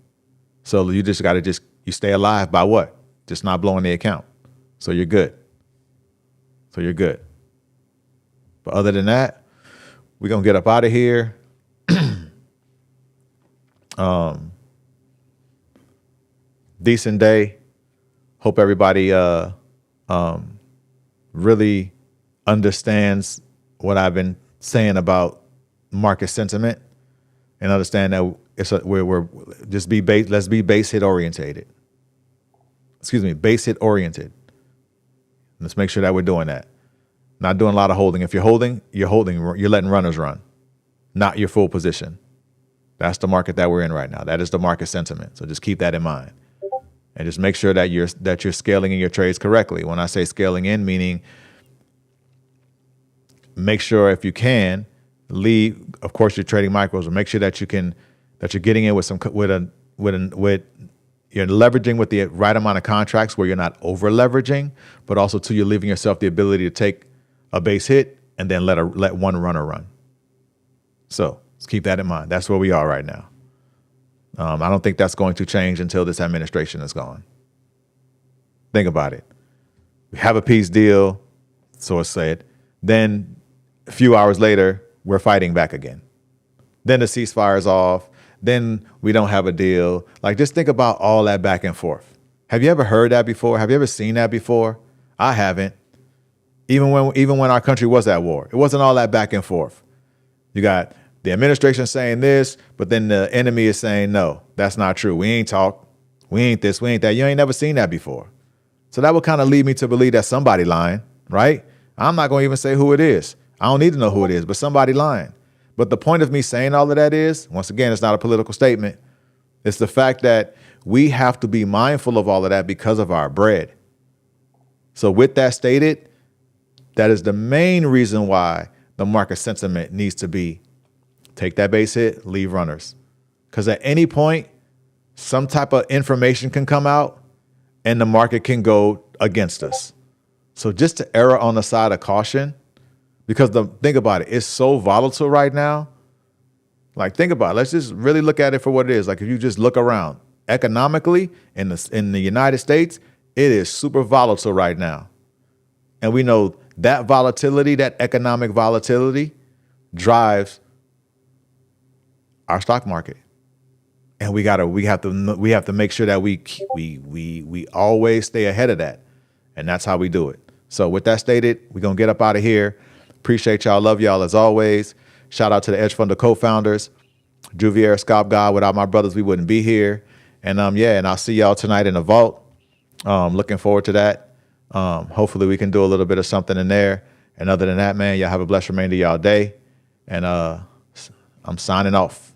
So you just got to you stay alive by what? Just not blowing the account. So you're good. But other than that, we're going to get up out of here. Decent day. Hope everybody really understands what I've been saying about market sentiment and understand that we're just be base. Let's be base hit orientated. Base hit oriented. Let's make sure that we're doing that. Not doing a lot of holding. If you're holding, you're letting runners run, not your full position. That's the market that we're in right now. That is the market sentiment. So just keep that in mind. And just make sure that you're scaling in your trades correctly. When I say scaling in, meaning make sure if you can leave. Of course, you're trading micros, but make sure that you're getting in with you're leveraging with the right amount of contracts where you're not over leveraging, but also too, you're leaving yourself the ability to take a base hit and then let one runner run. So let's keep that in mind. That's where we are right now. I don't think that's going to change until this administration is gone. Think about it. We have a peace deal, so it's said. Then a few hours later, we're fighting back again. Then the ceasefire is off. Then we don't have a deal. Like, just think about all that back and forth. Have you ever heard that before? Have you ever seen that before? I haven't. Even when our country was at war, it wasn't all that back and forth. You got the administration saying this, but then the enemy is saying, no, that's not true. We ain't talk. We ain't this, we ain't that. You ain't never seen that before. So that would kind of lead me to believe that somebody lying, right? I'm not going to even say who it is. I don't need to know who it is, but somebody lying. But the point of me saying all of that is, once again, it's not a political statement. It's the fact that we have to be mindful of all of that because of our bread. So with that stated, that is the main reason why the market sentiment needs to be take that base hit, leave runners. Because at any point, some type of information can come out and the market can go against us. So just to err on the side of caution, because think about it, it's so volatile right now. Like, think about it. Let's just really look at it for what it is. Like, if you just look around economically in the United States, it is super volatile right now. And we know that volatility, that economic volatility, drives our stock market. And we have to make sure that we always stay ahead of that. And that's how we do it. So with that stated, we're going to get up out of here. Appreciate y'all. Love y'all as always. Shout out to the Edge Funder co-founders. Juvier, Scott God. Without my brothers, we wouldn't be here. And and I'll see y'all tonight in the vault. Looking forward to that. Hopefully we can do a little bit of something in there. And other than that, man, y'all have a blessed remainder of y'all day. And I'm signing off.